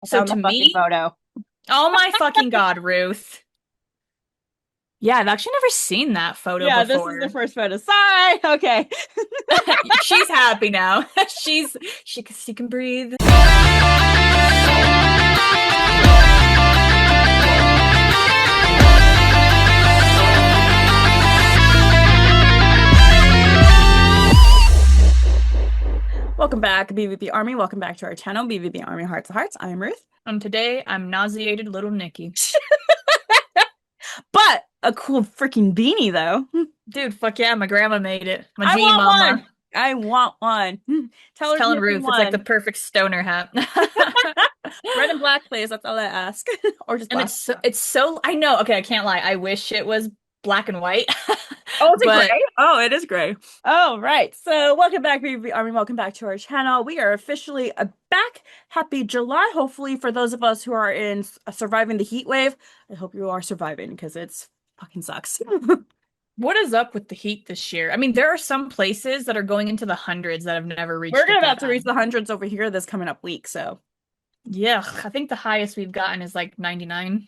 I So found to the fucking me, photo. oh my fucking God, Ruth. Yeah, I've actually never seen that photo Yeah, this is the before. first photo. Sorry. Okay. She's happy now. She can breathe. Welcome back, BVB Army. Welcome back to our channel, BVB Army Hearts to Hearts. I am Ruth. And today I'm nauseated little Nikki. But a cool freaking beanie, though. Dude, fuck yeah, my grandma made it. My I G want one. mama. I want one. Tell Just her to telling make me Ruth it's like the one. perfect stoner hat. Red and black, please. That's all I ask. Or just And black. it's so I know, okay, I can't lie. I wish it was black and white. Oh, is it gray? But Oh, it is gray. Oh, right. So, welcome back, BVB Army. Welcome back to our channel. We are officially back. Happy July. Hopefully, for those of us who are in surviving the heat wave, I hope you are surviving because it's fucking sucks. what is up with the heat this year? I mean, there are some places that are going into the hundreds that have never We're reached it about that to reach bad. the hundreds over here this coming up week, so Yeah, I think the highest we've gotten is like 99.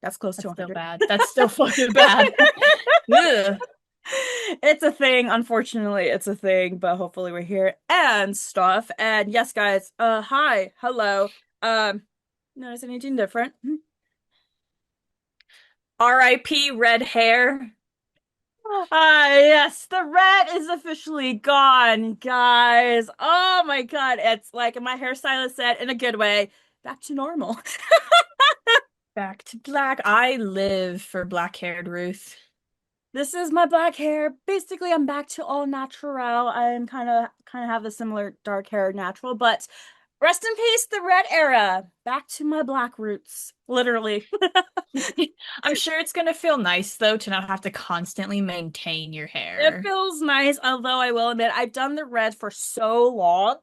that's close to That's still 100. bad. That's still fucking bad. Ugh. It's a thing, unfortunately, it's a thing, but hopefully we're here and stuff. And yes, guys, hi, hello. Notice anything different? R.I.P. red hair. Ah, yes, the red is officially gone, guys. Oh my God, it's like my hairstylist said in a good way, back to normal. Back to black. I live for black-haired Ruth. This is my black hair. Basically, I'm back to all natural. I'm kind of have the similar dark hair natural, but rest in peace, the red era. Back to my black roots, literally. I'm sure it's gonna feel nice though to not have to constantly maintain your It hair. feels nice, although I will admit I've done the red for so long.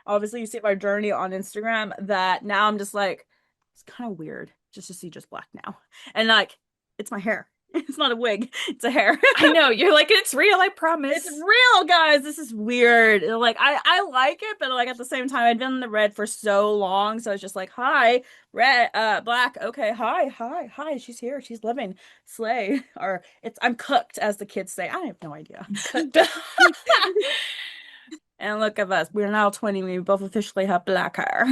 Obviously, you see my journey on Instagram that now I'm just like, it's kind of weird just to see just black now. And like, it's my hair. It's not a wig, it's a hair. I know, you're like, it's real, I It's promise. real, guys. This is weird. Like I like it, but like at the same time, I've been in the red for so long, so it's just like, hi, red, black. Okay, hi. She's here. She's living. Slay. Or it's I'm cooked, as the kids say. I have no idea. And look at us. We're now 20. We both officially have black hair.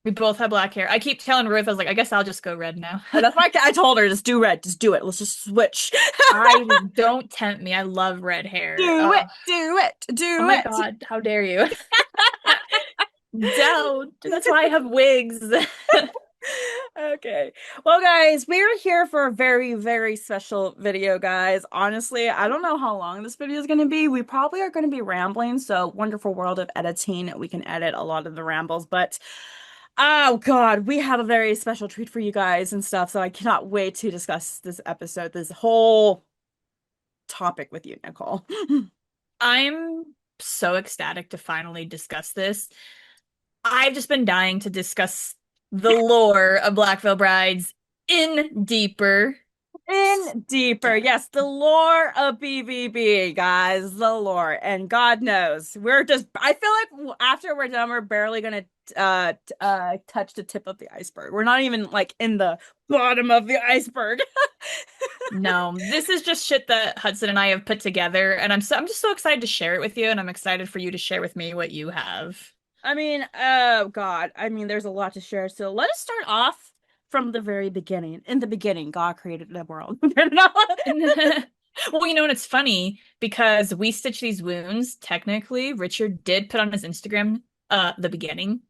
We both have black hair. I keep telling Ruth, I was like, I guess I'll just go red now. And that's why I told her, just do red. Just do it. Let's just switch. I don't tempt me. I love red hair. Do it. Do it. Oh Do my it. God, how dare you? Don't. That's why I have wigs. Okay. Well, guys, we're here for a very, very special video, guys. Honestly, I don't know how long this video is going to be. We probably are going to be rambling, so wonderful world of editing. We can edit a lot of the rambles, but oh God, we have a very special treat for you guys and stuff, so I cannot wait to discuss this episode, this whole topic with you, Nicole. I'm so ecstatic to finally discuss this. I've just been dying to discuss the lore of Black Veil Brides in deeper. In deeper, yes, the lore of BVB, guys, the lore. And God knows, we're just, I feel like after we're done, we're barely gonna touch the tip of the iceberg. We're not even like in the bottom of the iceberg. No, this is just shit that Hudson and I have put together, and I'm just so excited to share it with you, and I'm excited for you to share with me what you have. I mean, oh God, I mean, there's a lot to share. So let us start off from the very beginning. In the beginning, God created the world. Well, you know, and it's funny because we stitch these wounds. Technically, Richard did put on his Instagram the beginning.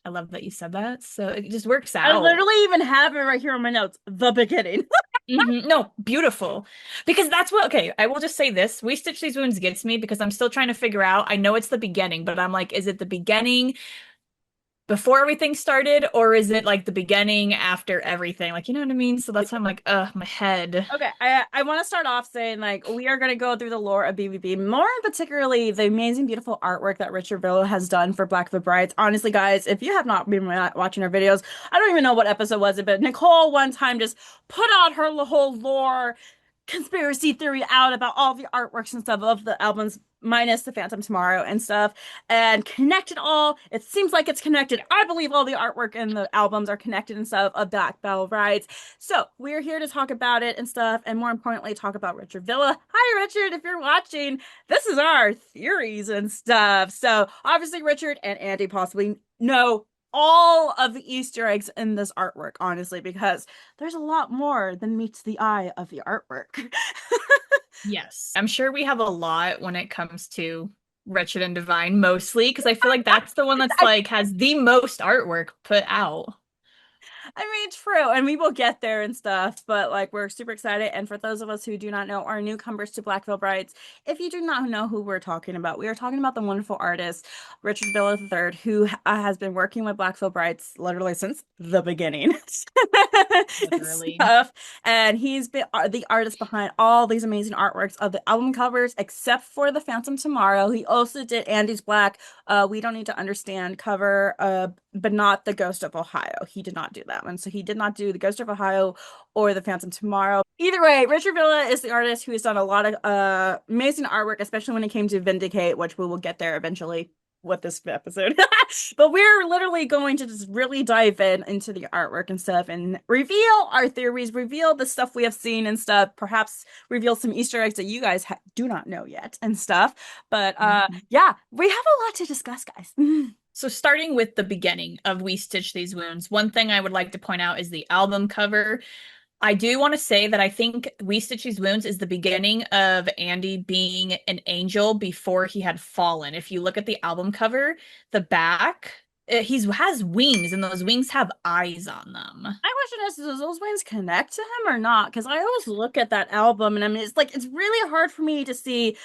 I love that you said that. So it just works I out. literally even have it right here on my notes. The beginning. No, beautiful. Because that's what, okay, I will just say this. We Stitch These Wounds gets me because I'm still trying to figure out. I know it's the beginning, but I'm like, is it the beginning before everything started, or is it like the beginning after everything? Like, you know what I mean? So that's why I'm like, my head. Okay, I want to start off saying like we are going to go through the lore of BVB, more particularly the amazing, beautiful artwork that Richard Villo has done for Black Veil Brides. Honestly, guys, if you have not been watching our videos, I don't even know what episode was it, but Nicole one time just put out her whole lore. conspiracy theory out about all the artworks and stuff of the albums minus the Phantom Tomorrow and stuff and connect it all. It seems like it's connected. I believe all the artwork and the albums are connected and stuff of Black Bell Rides. So we're here to talk about it and stuff, and more importantly, talk about Richard Villa. Hi, Richard, if you're watching, this is our theories and stuff. So obviously, Richard and Andy possibly know all of the Easter eggs in this artwork, honestly, because there's a lot more than meets the eye of the artwork. Yes. I'm sure we have a lot when it comes to Wretched and Divine, mostly, because I feel like that's the one that's I like has the most artwork put out. I mean, true, and we will get there and stuff, but like we're super excited. And for those of us who do not know, are newcomers to Black Veil Brides, if you do not know who we're talking about, we are talking about the wonderful artist Richard Villa III, who has been working with Black Veil Brides literally since the beginning and Literally. stuff. And he's been the artist behind all these amazing artworks of the album covers, except for the Phantom Tomorrow. He also did Andy's Black. We don't need to understand cover. But not the Ghost of Ohio. He did not do that one. So he did not do the Ghost of Ohio or the Phantom Tomorrow. Either way, Richard Villa is the artist who has done a lot of amazing artwork, especially when it came to Vindicate, which we will get there eventually with this episode. But we're literally going to just really dive into the artwork and stuff and reveal our theories, reveal the stuff we have seen and stuff, perhaps reveal some Easter eggs that you guys do not know yet and stuff. But Mhm. yeah, we have a lot to discuss, guys. So starting with the beginning of We Stitch These Wounds, one thing I would like to point out is the album cover. I do want to say that I think We Stitch These Wounds is the beginning of Andy being an angel before he had fallen. If you look at the album cover, the back, he has wings, and those wings have eyes on them. My question is, does those wings connect to him or not? Because I always look at that album and I mean, it's like, it's really hard for me to see,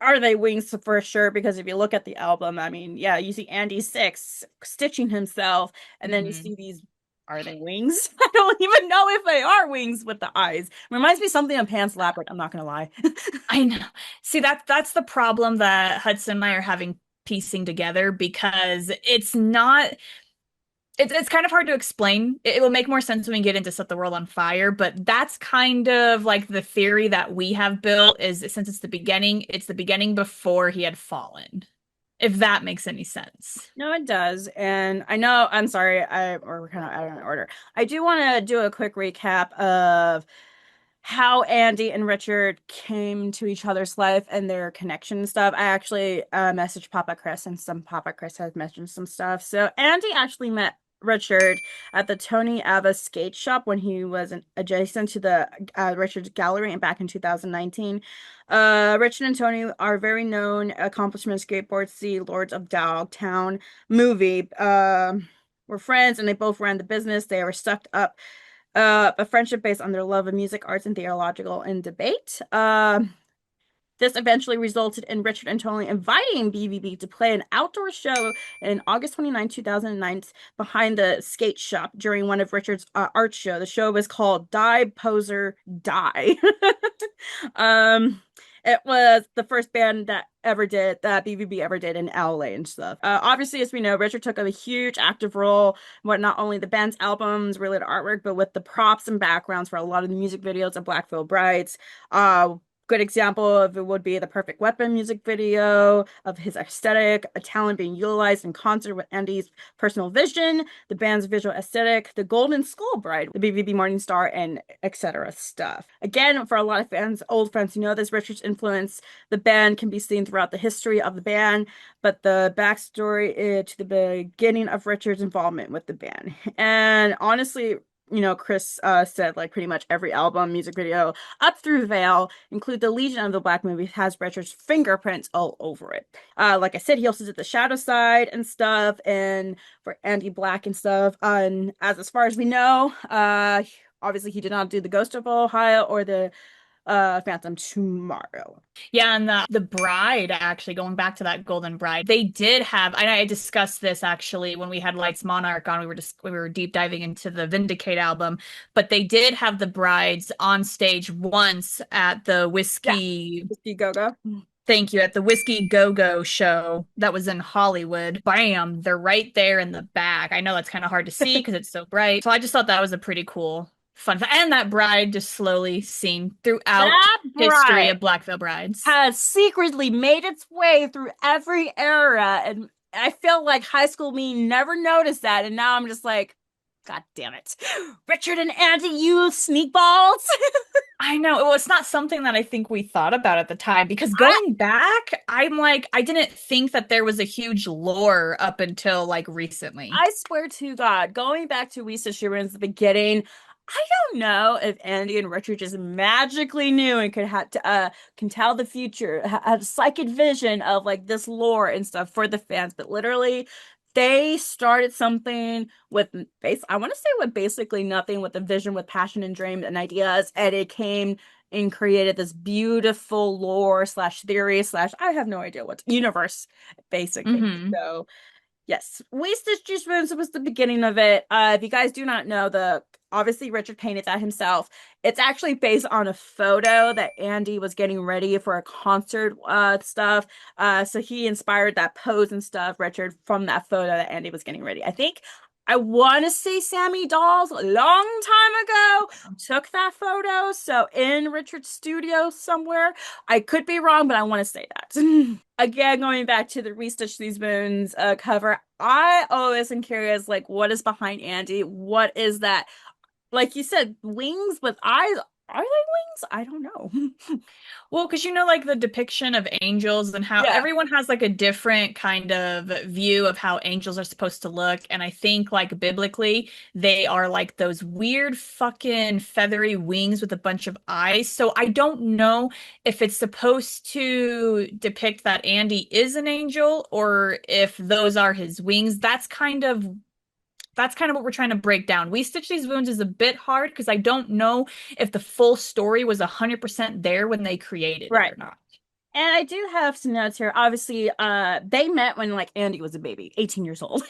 are they wings for sure? Because if you look at the album, I mean, yeah, you see Andy Six stitching himself, and then you Mhm. see these, are they wings? I don't even know if they are wings with the eyes. Reminds me something of Pan's Labyrinth, I'm not gonna lie. I know. See, that's the problem that Hudson and I are having piecing together because it's kind of hard to explain. It will make more sense when we get into Set the World on Fire, but that's kind of like the theory that we have built is since it's the beginning before he had fallen. If that makes any sense. No, it does. And I know, I'm sorry, or we're kind of out of order. I do want to do a quick recap of how Andy and Richard came to each other's life and their connection and stuff. I actually messaged Papa Chris, and some Papa Chris has mentioned some stuff. So Andy actually met Richard at the Tony Ava skate shop when he was adjacent to the Richard's gallery and back in 2019. Richard and Tony are very known accomplishment skateboard see Lords of Dogtown movie. Were friends and they both ran the business. They were stuck up a friendship based on their love of music, arts, and theological and debate. This eventually resulted in Richard and Tony inviting BVB to play an outdoor show in August 29, 2009 behind the skate shop during one of Richard's art show. The show was called Die Poser Die. um, it was the first band that BVB ever did in LA and stuff. Obviously, as we know, Richard took a huge active role in what not only the band's albums, related artwork, but with the props and backgrounds for a lot of the music videos of Black Veil Brides. Good example of it would be the Perfect Weapon music video of his aesthetic, a talent being utilized in concert with Andy's personal vision, the band's visual aesthetic, the Golden Skull Bride, the BVB Morning Star, and etc. stuff. Again, for a lot of fans, old fans who know this, Richard's influence the band can be seen throughout the history of the band, but the backstory to the beginning of Richard's involvement with the band. And honestly, Chris said like pretty much every album, music video up through Veil, include the Legion of the Black movie, has Richard's fingerprints all over it. Like I said, he also did the Shadow Side and stuff, and for Andy Black and stuff. And as far as we know, obviously he did not do the Ghost of Ohio or the Phantom Tomorrow. Yeah, and the bride, actually, going back to that Golden Bride, they did have, I discussed this actually when we had Lights Monarch on, we were deep diving into the Vindicate album, but they did have the brides on stage once at the Yeah, Whiskey, Whiskey Go Go. thank you, at the Whiskey Go-Go show that was in Hollywood. Bam, they're right there in the back. I know that's kind of hard to see because it's so bright. So I just thought that was a pretty cool And that bride just slowly seen throughout That history bride of Black Veil brides. has secretly made its way through every era, and I feel like high school me never noticed that, and now I'm just like, God damn it. Richard and Andy, you sneak balls. I know. Well, it's not something that I think we thought about at the time because I, going back, I'm like, I didn't think that there was a huge lore up until like recently. I swear to God, going back to Lisa Schuman's the beginning, I don't know if Andy and Richard just magically knew and could have can tell the future, have a psychic vision of like this lore and stuff for the fans. But literally, they started something with base. I want to say with basically nothing, with a vision, with passion and dreams and ideas, and it came and created this beautiful lore slash theory slash I have no idea what universe basically. Hmm. So. Yes, Wasted Juice Rooms was the beginning of it. If you guys do not know, the obviously Richard painted that himself. It's actually based on a photo that Andy was getting ready for a concert stuff. So he inspired that pose and stuff, Richard, from that photo that Andy was getting ready. I think I want to say Sammy Dolls a long time ago took that photo. So in Richard's studio somewhere. I could be wrong, but I want to say that. Again, going back to the Restitch These Moons cover, I always am curious, like, what is behind Andy? What is that? Like you said, wings with eyes. Are they wings? I don't know. Well, because you know, like the depiction of angels and how Yeah, everyone has like a different kind of view of how angels are supposed to look. And I think, like, biblically, they are like those weird fucking feathery wings with a bunch of eyes. So I don't know if it's supposed to depict that Andy is an angel or if those are his wings. That's kind of what we're trying to break down. We Stitch These Wounds is a bit hard because I don't know if the full story was 100% there when they created it right. or not. And I do have some notes here. Obviously, they met when like Andy was a baby, 18 years old.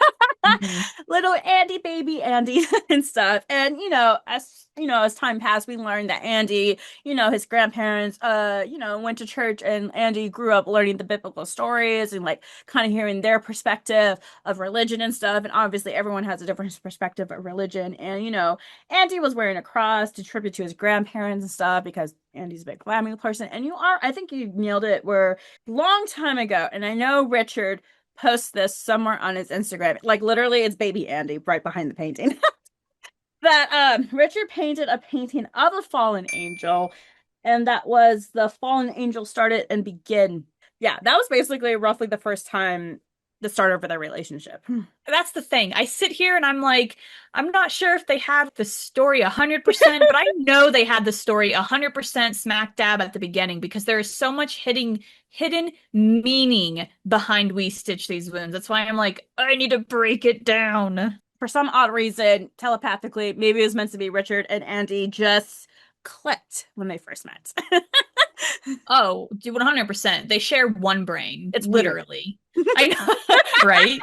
Hmm. Little Andy, baby Andy and stuff. And as time passed, we learned that Andy, his grandparents went to church, and Andy grew up learning the biblical stories and like kind of hearing their perspective of religion and stuff. And obviously everyone has a different perspective of religion. And Andy was wearing a cross to tribute to his grandparents and stuff because Andy's a big family person. And I think you nailed it. Where long time ago, and I know Richard posts this somewhere on his Instagram. Like literally, it's baby Andy right behind the painting. That Richard painted a painting of a fallen angel, and that was the fallen angel started and begin. Yeah, that was basically roughly the first time the start of their relationship. That's the thing. I sit here and I'm like, I'm not sure if they have the story 100%, but I know they had the story 100% smack dab at the beginning because there is so much hidden meaning behind We Stitch These Wounds. That's why I'm like, I need to break it down. For some odd reason, telepathically, maybe it was meant to be Richard and Andy just clicked when they first met. Oh, 100%. They share one brain, It's weird. literally. I know, right?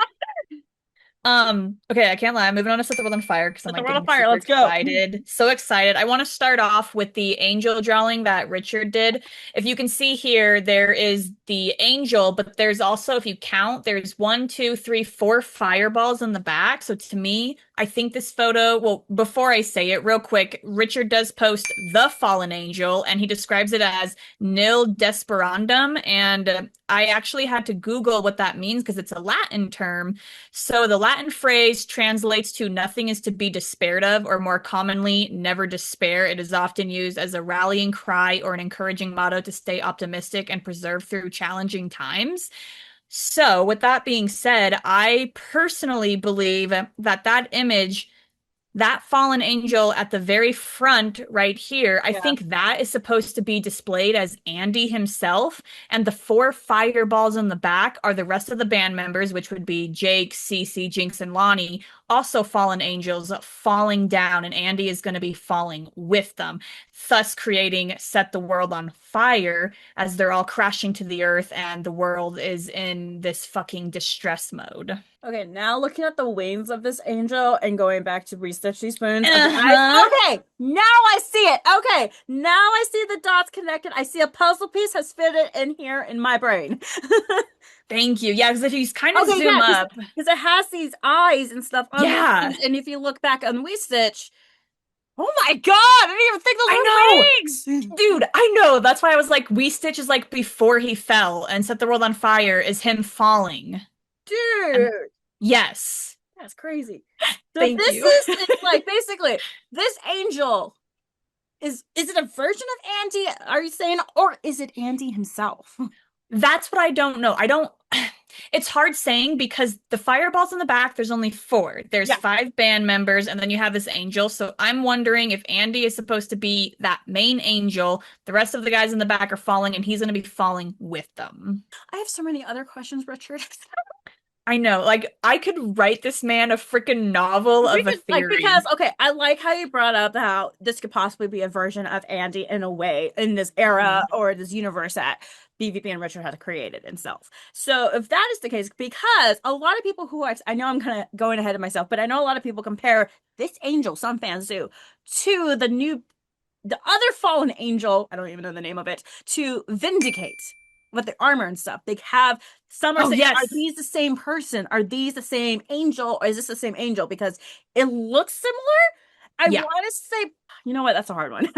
Okay, I can't lie. I'm moving on to Set the World on Fire because I'm Set the like world on getting fire. super Let's go. excited. So excited. I want to start off with the angel drawing that Richard did. If you can see here, there is the angel, but there's also, if you count, there's one, two, three, four fireballs in the back. So to me, I think this photo, well, before I say it, real quick, Richard does post the fallen angel and he describes it as nil desperandum. And I actually had to Google what that means because it's a Latin term. So the Latin phrase translates to nothing is to be despaired of, or more commonly, never despair. It is often used as a rallying cry or an encouraging motto to stay optimistic and preserve through challenging times. So, with that being said, I personally believe that image, that fallen angel at the very front right here, I Yeah. think that is supposed to be displayed as Andy himself. And the four fireballs in the back are the rest of the band members, which would be Jake, Cece, Jinx, and Lonnie, also fallen angels falling down. And Andy is going to be falling with them, thus creating Set the World on Fire as they're all crashing to the earth and the world is in this fucking distress mode. Okay, now looking at the wings of this angel and going back to restitch these spoons of the eyes. Uh-huh. Okay, now I see it. Okay, now I see the dots connected. I see a puzzle piece has fitted in here in my brain. Thank you. Yeah, because if you kind of Okay, zoom yeah, up, because it has these eyes and stuff on the wings, yeah. and if you look back on Restitch, Oh my God, I didn't even think those I were wings. know, dude. I know. That's why I was like, We Stitch is like before he fell, and Set the World on Fire is him falling. And Dude, yes, that's crazy. So thank this you. is like basically this angel is it a version of Andy, are you saying, or is it Andy himself? That's what I don't know. I don't. It's hard saying because the fireballs in the back, there's only four. There's Yeah. five band members, and then you have this angel. So I'm wondering if Andy is supposed to be that main angel. The rest of the guys in the back are falling, and he's going to be falling with them. I have so many other questions, Richard. I know. Like, I could write this man a freaking novel We of a could like because theory. okay, I like how you brought up how this could possibly be a version of Andy in a way in this era Mhm. or this universe that BVB and Richard had created himself. So if that is the case, because a lot of people who I know I'm kind of going ahead of myself, but I know a lot of people compare this angel, some fans do, to the other fallen angel, I don't even know the name of it, to Vindicate with the armor and stuff. They have some are Oh, saying, are yes. these the same person? Are these the same angel? Or is this the same angel? Because it looks similar. I Yeah. want to say, you know what? That's a hard one.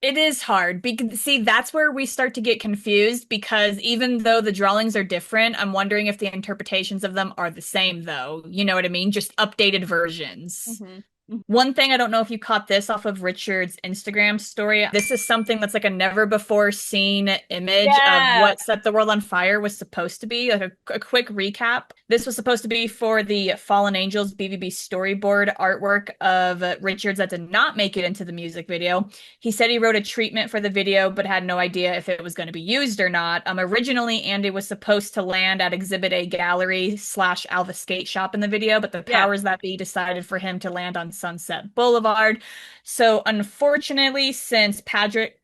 It is hard because see that's where we start to get confused because even though the drawings are different, I'm wondering if the interpretations of them are the same though. You know what I mean? Just updated versions. Mhm. One thing, I don't know if you caught this off of Richard's Instagram story. This is something that's like a never before seen image of Yeah. what Set the World on Fire was supposed to be. Like a quick recap. This was supposed to be for the Fallen Angels BVB storyboard artwork of Richards that did not make it into the music video. He said he wrote a treatment for the video, but had no idea if it was going to be used or not. Originally, Andy was supposed to land at Exhibit A Gallery slash Alva Skate Shop in the video, but the Yeah. powers that be decided for him to land on Sunset Boulevard. So, unfortunately, since Patrick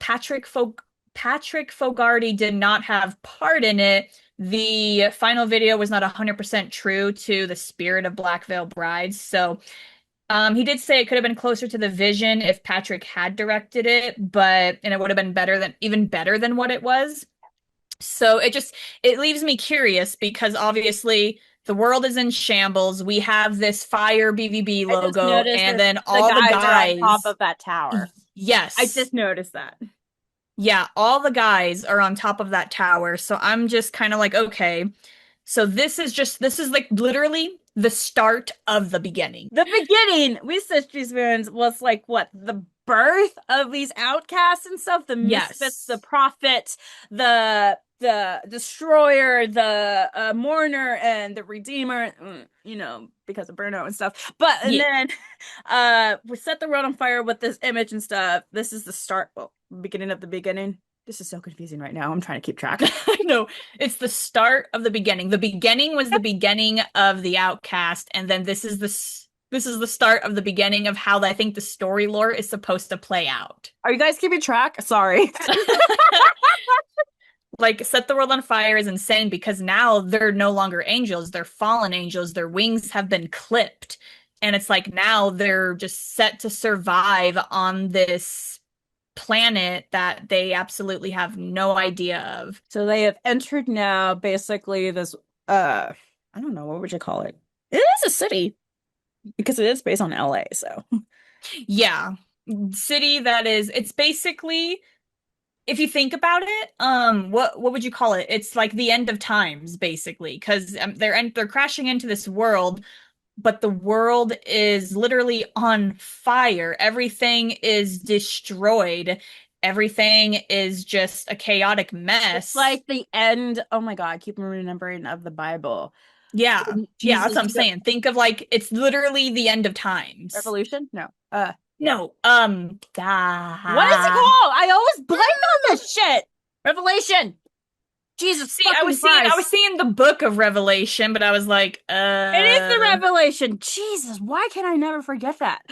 Fogarty did not have part in it, the final video was not 100% true to the spirit of Black Veil Brides. So, he did say it could have been closer to the vision if Patrick had directed it, but and it would have been even better than what it was. So it leaves me curious because obviously the world is in shambles. We have this fire BVB I just logo, noticed and that then the all the guys are on top guys. of that tower. I Yes. just noticed that. Yeah, all the guys are on top of that tower. So I'm just kind of like, okay. So this is like literally the start of the beginning. The beginning, we Sisters Moons was like what the birth of these outcasts and stuff, the misfits, the Yes. prophet, the destroyer, the mourner, and the redeemer. You know, because of burnout and stuff. But and Yeah. then, we set the world on fire with this image and stuff. This is the start. Well, beginning of the beginning. This is so confusing right now. I'm trying to keep track. I know. It's the start of the beginning. The beginning was the beginning of the Outcast, and then this is the start of the beginning of how I think the story lore is supposed to play out. Are you guys keeping track? Sorry. Like Set the World on Fire is insane because now they're no longer angels, they're fallen angels. Their wings have been clipped. And it's like now they're just set to survive on this planet that they absolutely have no idea of. So they have entered now basically this I don't know, what would you call it? It is a city because it is based on LA, so Yeah. City that is it's basically if you think about it, what would you call it? It's like the end of times, basically, because they're crashing into this world, but the world is literally on fire. Everything is destroyed. Everything is just a chaotic it's mess. like the end. Oh my God, I keep remembering of the Bible. Yeah, yeah, that's Jesus, what I'm saying. Think of like it's literally the end of times. Revolution? No. No, What is it called? I always blank on this shit. Revelation. Jesus See, fucking I was Christ. seeing the book of Revelation, but I was like, It is the Revelation. Jesus, why can I never forget that?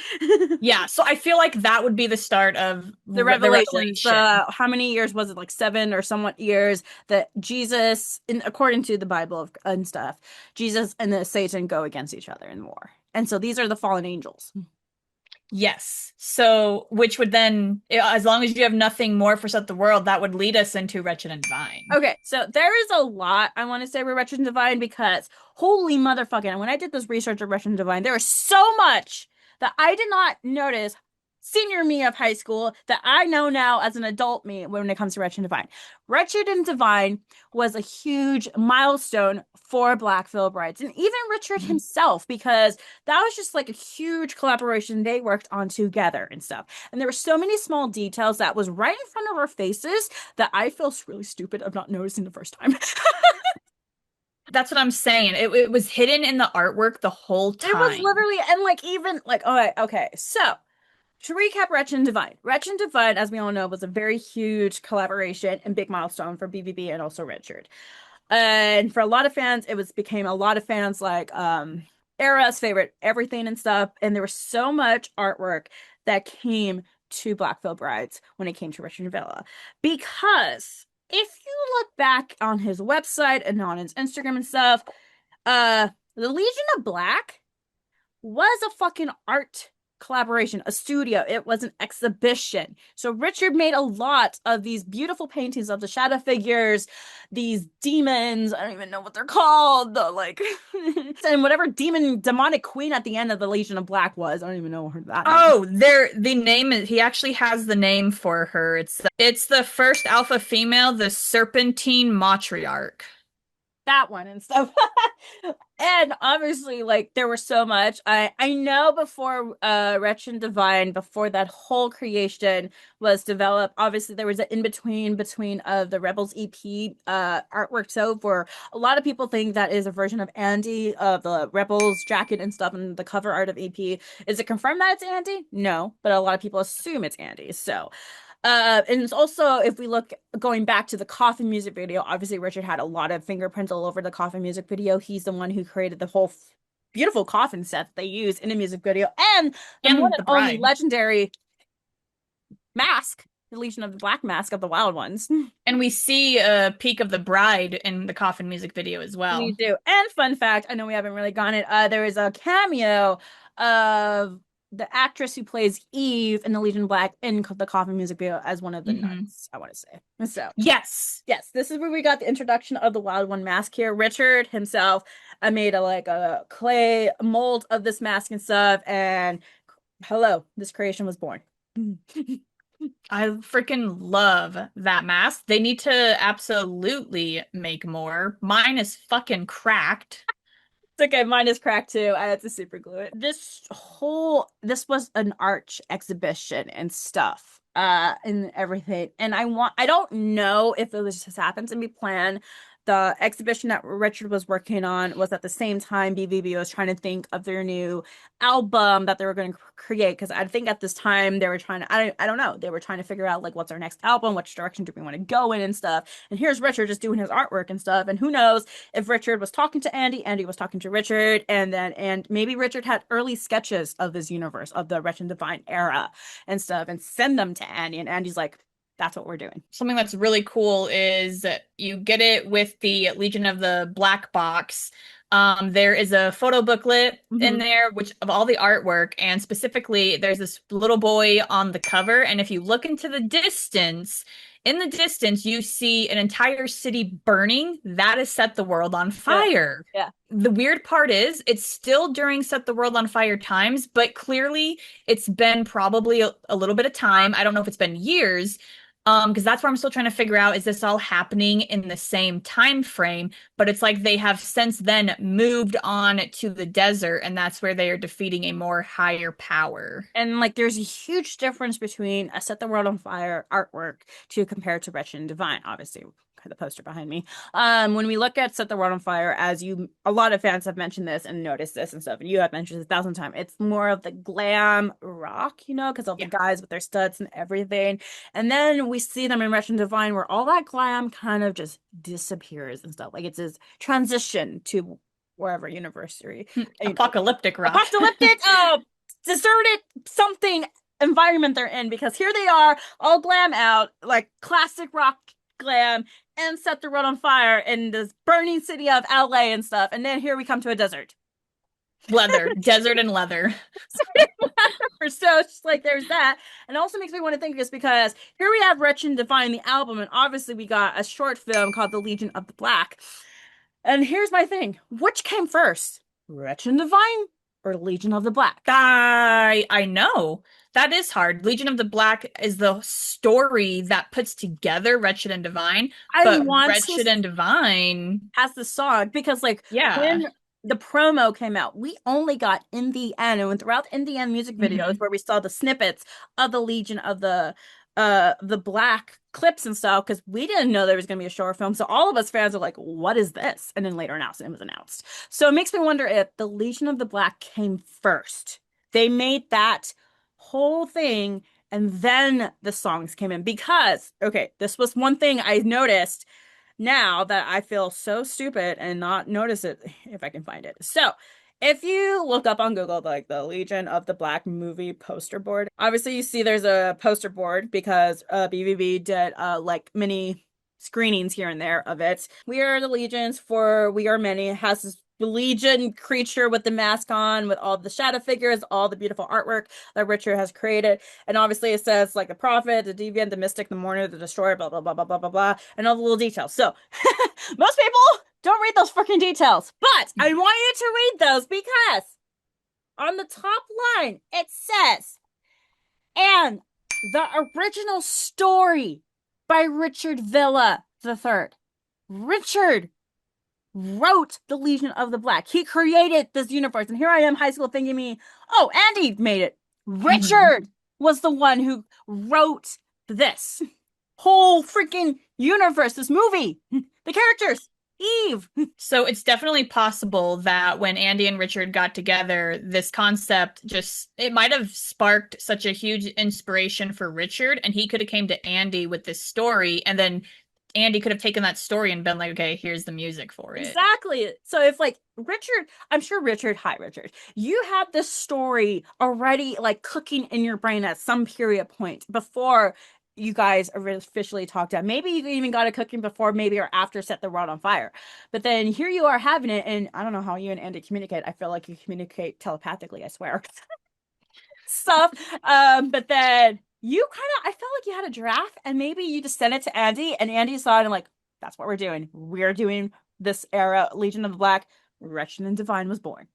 yeah, so I feel like that would be the start of The the Revelations, Revelation. the how many years was it? Like 7 or somewhat years that Jesus, in according to the Bible and stuff, Jesus and the Satan go against each other in war. And so these are the fallen angels. Yes. So, which would then, as long as you have nothing more for Set the World, that would lead us into Wretched and Divine. Okay, so there is a lot I want to say with Wretched and Divine because holy motherfucking, when I did this research of Wretched and Divine, there was so much that I did not notice senior me of high school that I know now as an adult me when it comes to Wretched and Divine. Wretched and Divine was a huge milestone for Black Veil Brides and even Richard Mhm. himself because that was just like a huge collaboration they worked on together and stuff. And there were so many small details that was right in front of our faces that I feel really stupid of not noticing the first time. That's what I'm saying. It was hidden in the artwork the whole It was time. literally, and like even like okay. So to recap Wretched and Divine. Wretched and Divine, as we all know, was a very huge collaboration and big milestone for BVB and also Richard. And for a lot of fans, it was became a lot of fans like era's favorite everything and stuff. And there was so much artwork that came to Black Veil Brides when it came to Richard Villa. Because if you look back on his website and on his Instagram and stuff, the Legion of Black was a fucking art collaboration, a studio. It was an exhibition. So Richard made a lot of these beautiful paintings of the shadow figures, these demons. I don't even know what they're called. The like, and whatever demon, demonic queen at the end of the Legion of Black was. I don't even know her that name. Oh, there the name is he actually has the name for her. It's the first alpha female, the Serpentine Matriarch. That one and stuff. And obviously, like there was so much. I know before Wretched and Divine, before that whole creation was developed, obviously there was an in-between between of the Rebels EP artwork. So for a lot of people think that is a version of Andy of the Rebels jacket and stuff and the cover art of EP. Is it confirmed that it's Andy? No, but a lot of people assume it's Andy. So and it's also, if we look going back to the Coffin music video, obviously Richard had a lot of fingerprints all over the Coffin music video. He's the one who created the whole beautiful coffin set that they use in the music video and the one And and the only bride. legendary mask, the Legion of the Black mask of the Wild Ones. And we see a peek of the bride in the Coffin music video as We well. do. And fun fact, I know we haven't really gone it. There is a cameo of the actress who plays Eve in the Legion of Black in the Coffin music video as one of the Hmm. nuns, I want to say. So Yes. yes, this is where we got the introduction of the Wild One mask here. Richard himself, I made a clay mold of this mask and stuff, and hello, this creation was born. I freaking love that mask. They need to absolutely make more. Mine is fucking cracked. It's okay, mine is cracked too. I had to super glue it. This was an arch exhibition and stuff. And everything. And I don't know if it was just happens to be planned. The exhibition that Richard was working on was at the same time BVB was trying to think of their new album that they were going to create. Because I think at this time they were trying to, I don't know, they were trying to figure out like what's our next album, which direction do we want to go in and stuff. And here's Richard just doing his artwork and stuff. And who knows if Richard was talking to Andy, Andy was talking to Richard, and maybe Richard had early sketches of this universe of the Wretched and Divine era and stuff, and send them to Andy, and Andy's like, "That's what we're doing." Something that's really cool is you get it with the Legion of the Black box. There is a photo booklet in Mm-hmm. there, which of all the artwork, and specifically, there's this little boy on the cover. And if you look into the distance, in the distance, you see an entire city burning. That is Set the World on Yeah, Fire. yeah. The weird part is, it's still during Set the World on Fire times, but clearly it's been probably a little bit of time. I don't know if it's been years, because that's where I'm still trying to figure out, is this all happening in the same time frame? But it's like they have since then moved on to the desert, and that's where they are defeating a more higher power. And like, there's a huge difference between a Set the World on Fire artwork to compare to Wretched and Divine, obviously. The poster behind me. When we look at Set the World on Fire, a lot of fans have mentioned this and noticed this and stuff, and you have mentioned this 1,000 times. It's more of the glam rock, because of the Yeah. guys with their studs and everything. And then we see them in Wretched and Divine, where all that glam kind of just disappears and stuff. Like it's this transition to wherever university, Apocalyptic rock. apocalyptic, deserted something environment they're in because here they are all glam out like classic rock glam and set the world on fire in this burning city of LA and stuff, and then here we come to a desert. Leather, desert and leather. So it's just like there's that, and it also makes me want to think just because here we have Wretched and Divine the album, and obviously we got a short film called The Legion of the Black. And here's my thing, which came first, Wretched and Divine or Legion of the Black? I know. That is hard. Legion of the Black is the story that puts together Wretched and Divine, I but want to Wretched and Divine, has the song because like yeah. when the promo came out, we only got In the End and throughout In the End music videos Hmm. where we saw the snippets of the Legion of the Black clips and stuff because we didn't know there was going to be a short film. So all of us fans are like, what is this? And then later announced it was announced. So it makes me wonder if the Legion of the Black came first. They made that whole thing and then the songs came in because okay, this was one thing I noticed now that I feel so stupid and not notice it if I can find it. So, if you look up on Google like the Legion of the Black movie poster board, obviously you see there's a poster board because BVB did like mini screenings here and there of it. We are the legions for we are many. It has this legion creature with the mask on with all the shadow figures, all the beautiful artwork that Richard has created. And obviously it says like the prophet, the deviant, the mystic, the mourner, the destroyer, blah blah blah blah blah blah blah, and all the little details. So most people don't read those freaking details, but I want you to read those because on the top line it says, and the original story by Richard Villa III. Richard wrote the Legion of the Black. He created this universe. And here I am, high school, thinking me, oh, Andy made it. Hmm. Richard was the one who wrote this whole freaking universe, this movie, the characters, Eve. So it's definitely possible that when Andy and Richard got together, this concept just it might have sparked such a huge inspiration for Richard, and he could have came to Andy with this story, and then Andy could have taken that story and been like, okay, here's the music for it. Exactly. So if like Richard, I'm sure Richard, hi Richard, you had this story already like cooking in your brain at some period point before you guys officially talked out. Maybe you even got it cooking before, maybe or after Set the World on Fire. But then here you are having it, and I don't know how you and Andy communicate. I feel like you communicate telepathically, I swear. Stuff. But then you kind of, I felt like you had a draft, and maybe you just sent it to Andy, and Andy saw it and like, that's what we're doing. We're doing this era, Legion of the Black. Wretched and Divine was born.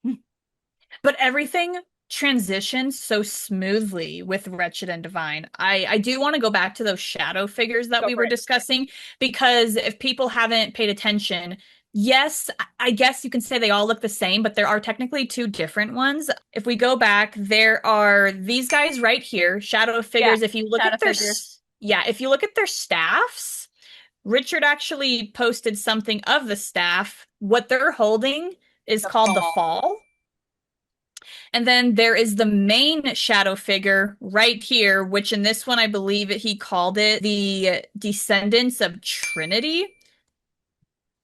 But everything transitions so smoothly with Wretched and Divine. I do want to go back to those shadow figures that Go we for were it. discussing because if people haven't paid attention, yes, I guess you can say they all look the same, but there are technically two different ones. If we go back, there are these guys right here, shadow Yeah, figures. If you look shadow at figure. yeah, if you look at their staffs, Richard actually posted something of the staff. What they're holding is The called the fall. Fall. And then there is the main shadow figure right here, which in this one, I believe he called it the Descendants of Trinity.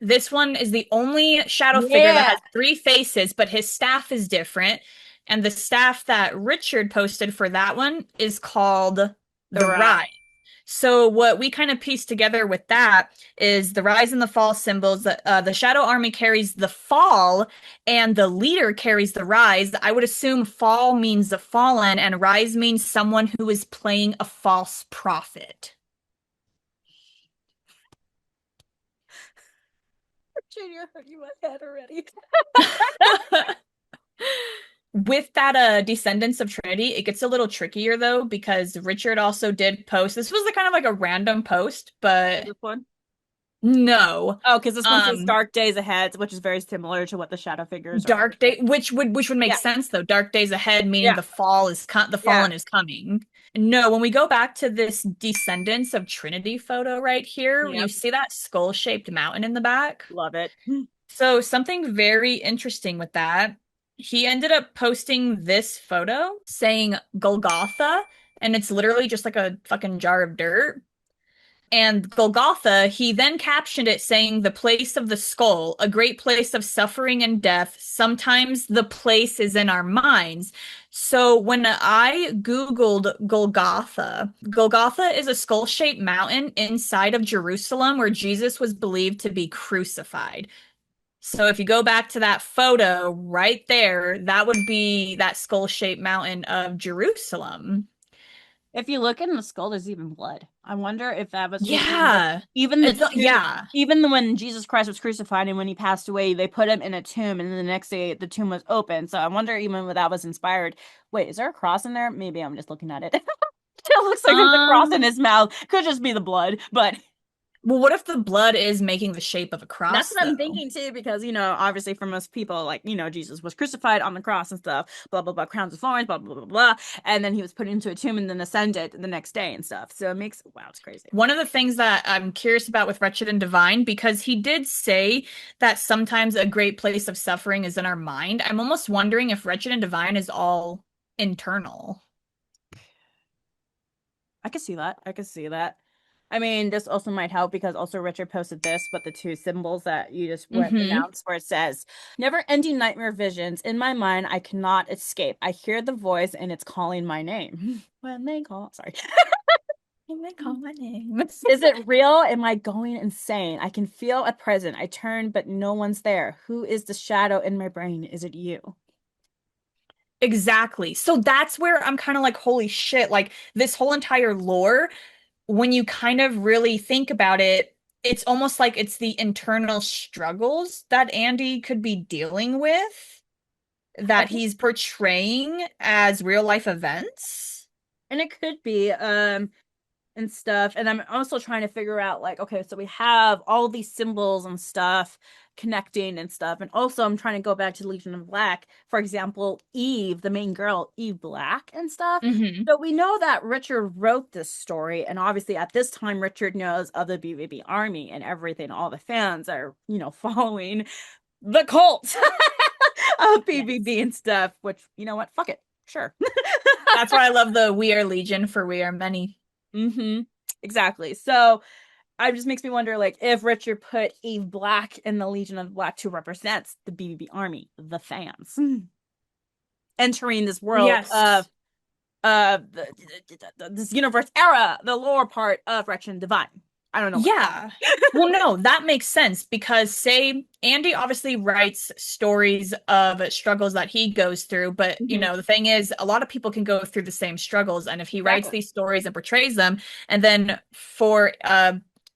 This one is the only shadow figure that Yeah, has three faces, but his staff is different. And the staff that Richard posted for that one is called the the ride. Rise. So what we kind of piece together with that is the rise and the fall symbols. The Shadow Army carries the fall, and the leader carries the rise. I would assume fall means the fallen, and rise means someone who is playing a false prophet. Junior hurting my head already. With that Descendants of Trinity, it gets a little trickier though, because Richard also did post. This was the kind of like a random post, but This one. no. Oh, because this one says Um, Dark Days Ahead, which is very similar to what the shadow figures are. Dark Day, which would make Yeah, sense though. Dark days ahead, meaning yeah, the yeah. fallen is coming. No, when we go back to this Descendants of Trinity photo right here, you Yep. see that skull-shaped mountain in the back. Love it. So something very interesting with that. He ended up posting this photo saying Golgotha, and it's literally just like a fucking jar of dirt. And Golgotha, he then captioned it saying, the place of the skull, a great place of suffering and death. Sometimes the place is in our minds. So when I Googled Golgotha, Golgotha is a skull shaped mountain inside of Jerusalem where Jesus was believed to be crucified. So if you go back to that photo right there, that would be that skull shaped mountain of Jerusalem. If you look in the skull, there's even blood. I wonder if that was even like Yeah. even the It's tomb, yeah. even when Jesus Christ was crucified and when he passed away, they put him in a tomb, and then the next day the tomb was open. So I wonder even when that was inspired. Wait, is there a cross in there? Maybe I'm just looking at it. It looks like there's a cross in Um, his mouth. Could just be the blood, but well, what if the blood is making the shape of a that's cross what I'm though? thinking too, because obviously for most people, like Jesus was crucified on the cross and stuff, blah blah blah, crowns of thorns, blah blah blah blah, and then he was put into a tomb and then ascended the next day and stuff. So it makes wow, it's crazy. One of the things that I'm curious about with Wretched and Divine, because he did say that sometimes a great place of suffering is in our mind. I'm almost wondering if Wretched and Divine is all internal. I could see that. I could see that. I mean, this also might help because also Richard posted this, but the two symbols that you just went Hmm. announced where it says, never ending nightmare visions. In my mind, I cannot escape. I hear the voice and it's calling my name. When they call, sorry. When they call my name. Is it real? Am I going insane? I can feel a presence. I turn, but no one's there. Who is the shadow in my brain? Is it you? Exactly. So that's where I'm kind of like, holy shit, like this whole entire lore, when you kind of really think about it, it's almost like it's the internal struggles that Andy could be dealing with I that think, he's portraying as real life events. and it could be. And stuff. And I'm also trying to figure out like, okay, so we have all these symbols and stuff connecting and stuff. And also I'm trying to go back to Legion of Black. For example, Eve, the main girl, Eve Black and stuff. Hmm. So we know that Richard wrote this story, and obviously at this time Richard knows of the BVB army and everything. All the fans are, following the cult of Yes. BVB and stuff, which you know what? Fuck it. Sure. That's why I love the We Are Legion for We Are Many. Mm-hmm. Exactly. So it just makes me wonder, like, if Richard put Eve Black in the Legion of Black to represent the BBB army, the fans, entering this world of Yes. this universe era, the lower part of Wretched and Divine. I don't know what. Yeah. Well, no, that makes sense because, say, Andy obviously writes stories of struggles that he goes through, but Mhm. the thing is, a lot of people can go through the same struggles, and if he writes Exactly. these stories and portrays them, and then for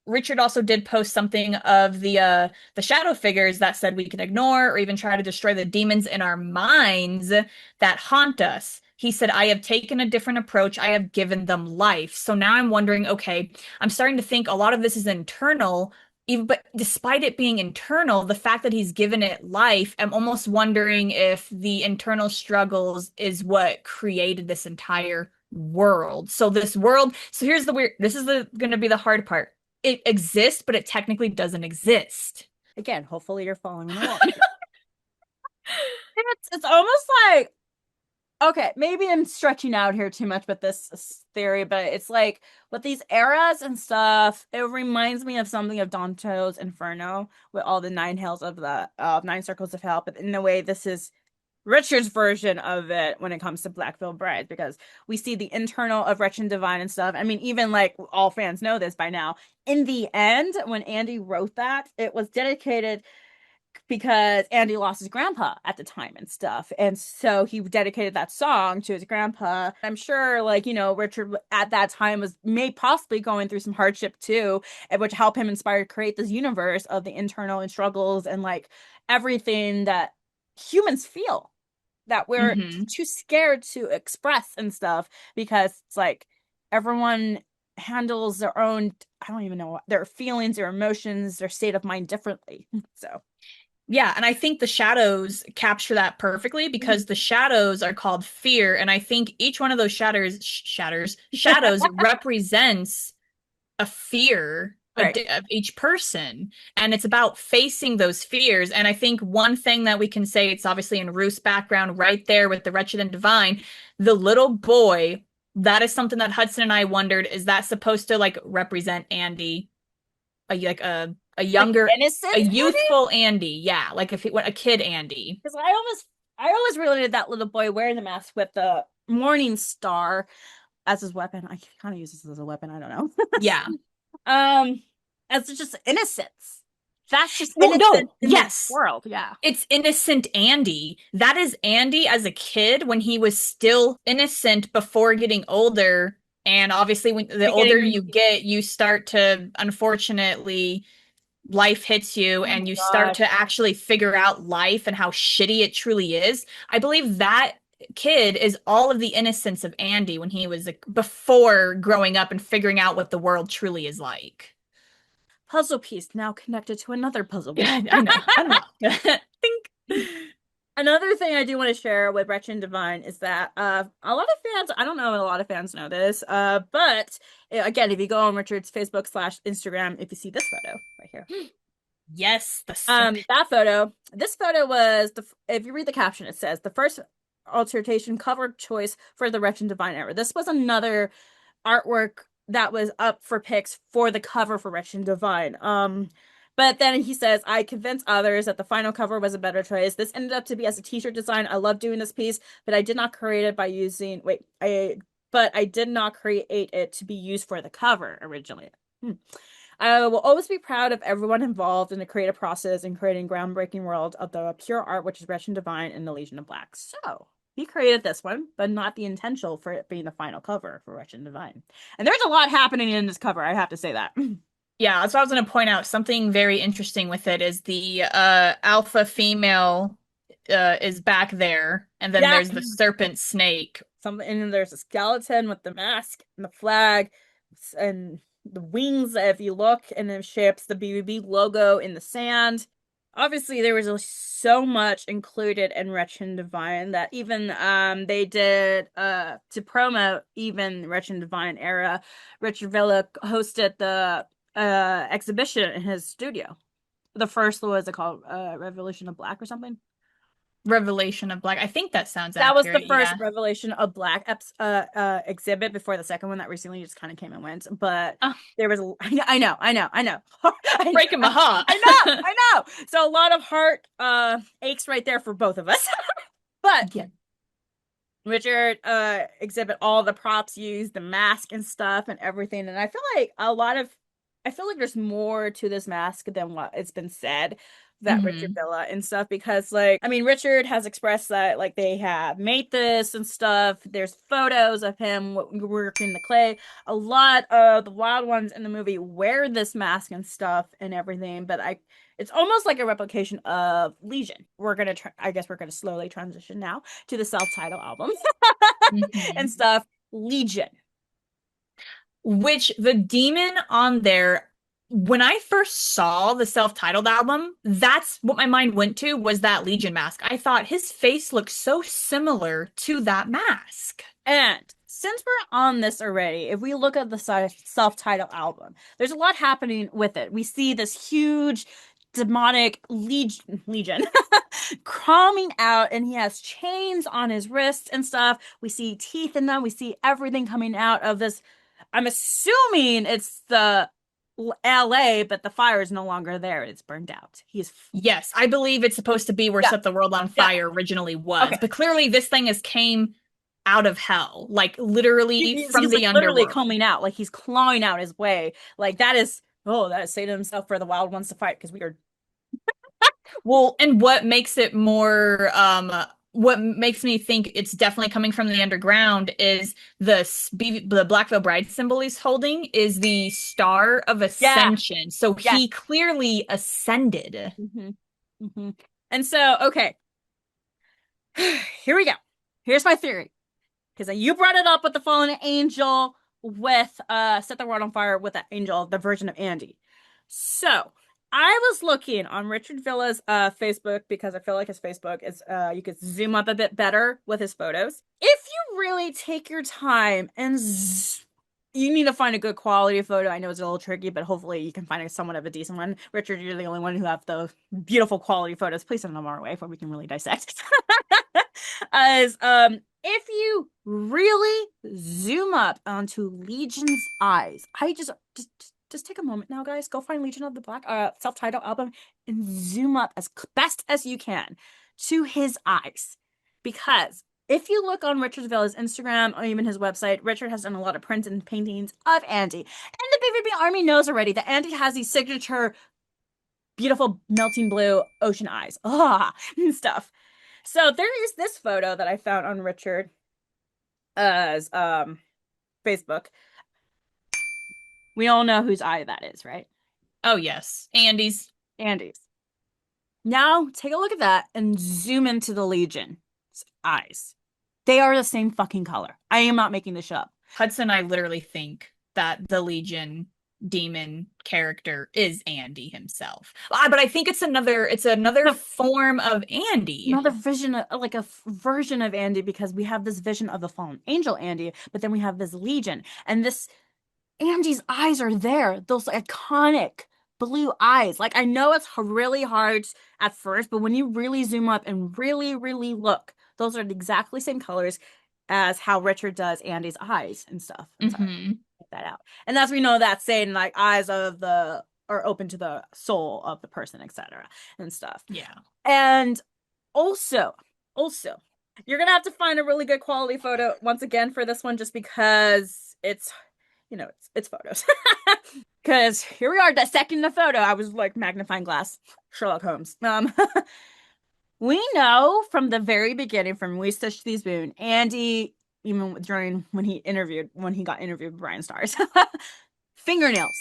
Richard also did post something of the shadow figures that said we can ignore or even try to destroy the demons in our minds that haunt us. He said, I have taken a different approach. I have given them life. So now I'm wondering, okay, I'm starting to think a lot of this is internal, even but despite it being internal, the fact that he's given it life, I'm almost wondering if the internal struggles is what created this entire world. So this world, so here's the weird, this is the going to be the hard part. It exists, but it technically doesn't exist. Again, hopefully you're following along. It's almost like, okay, maybe I'm stretching out here too much with this theory, but it's like with these eras and stuff, it reminds me of something of Dante's Inferno with all the nine hells of the nine circles of hell. But in a way, this is Richard's version of it when it comes to Black Veil Brides, because we see the internal of Wretched and Divine and stuff. I mean, even like all fans know this by now. In the end, when Andy wrote that, it was dedicated because Andy lost his grandpa at the time and stuff. And so he dedicated that song to his grandpa. I'm sure, like, Richard at that time was may possibly going through some hardship too, which helped him inspire to create this universe of the internal and struggles and like everything that humans feel that we're Hmm. too scared to express and stuff because it's like everyone handles their own, I don't even know, their feelings, their emotions, their state of mind differently. So Yeah, and I think the shadows capture that perfectly because the shadows are called fear, and I think each one of those shadows represents a fear right. of each person, and it's about facing those fears. And I think one thing that we can say, it's obviously in Ruth's background right there with the Wretched and Divine, the little boy, that is something that Hudson and I wondered, is that supposed to like represent Andy, like a Like younger, a innocence, maybe? youthful Andy? Yeah, like if he went a kid Andy. Because I always related that little boy wearing the mask with the morning star as his weapon. I kind of use this as a weapon, I don't know. Yeah. um as just innocence. That's just Well, innocence no, in this yes. world, yeah. It's innocent Andy. That is Andy as a kid when he was still innocent before getting older And obviously, when the older Beginning, you get, you start to, unfortunately, life hits you oh my and you start God. to actually figure out life and how shitty it truly is. I believe that kid is all of the innocence of Andy when he was like, before growing up and figuring out what the world truly is like. Puzzle piece now connected to another puzzle piece. Yeah, I know. Unlock. Think. Another thing I do want to share with Wretched and Divine is that a lot of fans, I don't know if a lot of fans know this, but again, if you go on Richard's Facebook slash Instagram, if you see this photo right here, Yes, the serpent. that photo, this photo was if you read the caption, it says the first altercation cover choice for the Wretched and Divine era. This was another artwork that was up for picks for the cover for Wretched and Divine. But then he says, I convinced others that the final cover was a better choice. This ended up to be as a t-shirt design. I love doing this piece, but I did not create it by using but I did not create it to be used for the cover originally. I will always be proud of everyone involved in the creative process in creating groundbreaking world of the pure art, which is Wretched and Divine and the Legion of Black. So he created this one, but not the intentional for it being the final cover for Wretched and Divine. And there's a lot happening in this cover, I have to say that. Yeah, that's what I was going to point out. Something very interesting with it is the alpha female is back there, and then Yeah. there's the serpent snake. Something, and then there's a skeleton with the mask and the flag and the wings. If you look, and it ships the BVB logo in the sand. Obviously, there was so much included in Wretched and Divine that even they did to promote even Wretched and Divine era. Richard Villa hosted the exhibition in his studio. The first, what was it called? Revolution of Black or something? Revelation of Black. I think that sounds That was the accurate. first Yeah. Revelation of Black exhibit before the second one that recently just kind of came and went. But Oh, there was, I know, breaking my heart. I know. So a lot of heart aches right there for both of us. But Yeah. Richard exhibit all the props used, the mask and stuff and everything. And I feel like there's more to this mask than what it's been said that Richard Hmm. Villa and stuff because like I mean Richard has expressed that like they have made this and stuff. There's photos of him working the clay. A lot of the wild ones in the movie wear this mask and stuff and everything, but I it's almost like a replication of Legion. I guess we're gonna slowly transition now to the self-title album and Hmm. stuff. Legion. Which the demon on there, when I first saw the self-titled album, that's what my mind went to was that Legion mask. I thought his face looked so similar to that mask. And since we're on this already, if we look at the self-titled album, there's a lot happening with it. We see this huge demonic legion crawling out, and he has chains on his wrists and stuff. We see teeth in them. We see everything coming out of this. I'm assuming it's the LA, but the fire is no longer there. It's burned out. He's Yes, I believe it's supposed to be where yeah, Set the World on yeah. Fire originally was, Okay. but clearly this thing has came out of hell, like literally from He's like the literally underworld. coming out, like he's clawing out his way. Like that is Satan himself for the wild ones to fight because we are Well, and what makes it more, what makes me think it's definitely coming from the underground is the Black Veil Bride symbol he's holding is the Star of yeah, Ascension. So yes. he clearly ascended. Hmm. Hmm. And so, okay, here we go. Here's my theory. Because you brought it up with the fallen angel with Set the World on Fire with that angel, the version of Andy. So I was looking on Richard Villa's Facebook because I feel like his Facebook is you could zoom up a bit better with his photos. If you really take your time and you need to find a good quality photo. I know it's a little tricky, but hopefully you can find somewhat of a decent one. Richard, you're the only one who have the beautiful quality photos. Please send them our way so we can really dissect. As if you really zoom up onto Legion's eyes, just take a moment now, guys. Go find Legion of the Black self-titled album and zoom up as best as you can to his eyes. Because if you look on Richard Villa's Instagram or even his website, Richard has done a lot of prints and paintings of Andy. And the BVB Army knows already that Andy has these signature beautiful melting blue ocean eyes. And stuff. So there is this photo that I found on Richard's Facebook. We all know whose eye that is, right? Oh, yes. Andy's. Andy's. Now take a look at that and zoom into the Legion's eyes. They are the same fucking color. I am not making this up. Hudson and I literally think that the Legion demon character is Andy himself. But I think it's another The form of Andy. Another vision, like a version of Andy, because we have this vision of the fallen angel Andy, but then we have this Legion, and this Andy's eyes are there, those iconic blue eyes. Like, I know it's really hard at first, but when you really zoom up and really, really look, those are the exactly same colors as how Richard does Andy's eyes and stuff. I'm sorry, Hmm. get that out. And as we know, that saying, like, eyes of the are open to the soul of the person, etc. and stuff. Yeah. And also, you're gonna have to find a really good quality photo once again for this one, just because it's photos. Because here we are dissecting the photo. I was like magnifying glass, Sherlock Holmes. We know from the very beginning, from We Stitched These Boon, Andy, even during when he got interviewed with Brian Stars, fingernails,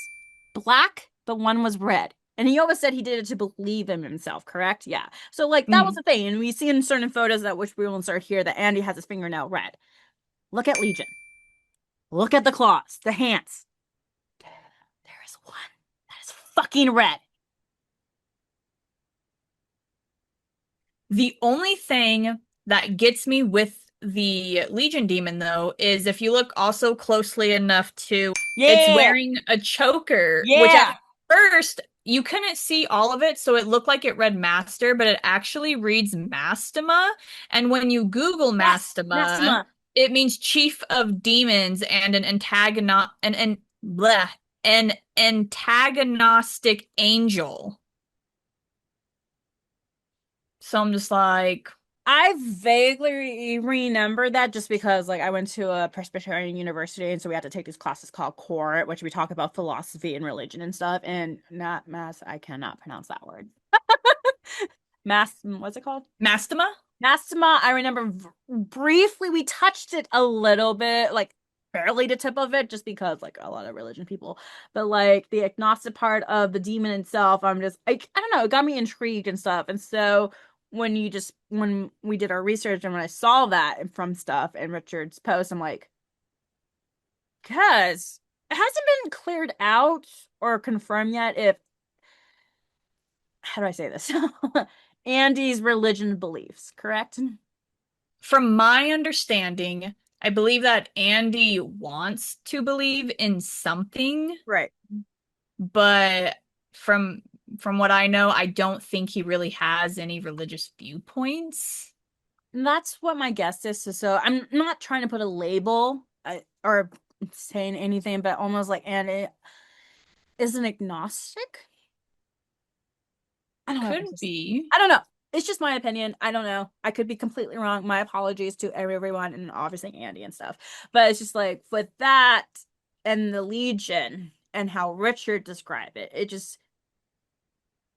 black, but one was red. And he always said he did it to believe in himself, correct? Yeah. So, like, that was Mhm. the thing. And we see in certain photos that which we will insert here that Andy has his fingernail red. Look at Legion. Look at the claws, the hands. There is one that is fucking red. The only thing that gets me with the Legion demon, though, is if you look also closely enough to, it's Yeah. wearing a choker, which at Yeah. first you couldn't see all of it, so it looked like it read Master, but it actually reads Mastema. And when you Google Yes. Mastema, Maxima. it means chief of demons and an antagonistic angel. So I'm just like, I vaguely remember that just because, like, I went to a Presbyterian university, and so we had to take these classes called Court, which we talk about philosophy and religion and stuff. And not mass, I cannot pronounce that word. Mass, what's it called? Mastema? Mastema. I remember briefly we touched it a little bit, like barely the tip of it, just because like a lot of religion people. But like the agnostic part of the demon itself, I'm just like, I don't know, it got me intrigued and stuff. And so when we did our research and when I saw that from stuff in Richard's post, I'm like, because it hasn't been cleared out or confirmed yet if, how do I say this? Andy's religion beliefs, correct? From my understanding, I believe that Andy wants to believe in something, Right. but from what I know, I don't think he really has any religious viewpoints. And that's what my guess is. So I'm not trying to put a label or saying anything, but almost like Andy is an agnostic. I don't know if Could be. I don't know. It's just my opinion. I don't know. I could be completely wrong. My apologies to everyone and obviously Andy and stuff. But it's just like with that and the Legion and how Richard described it, it just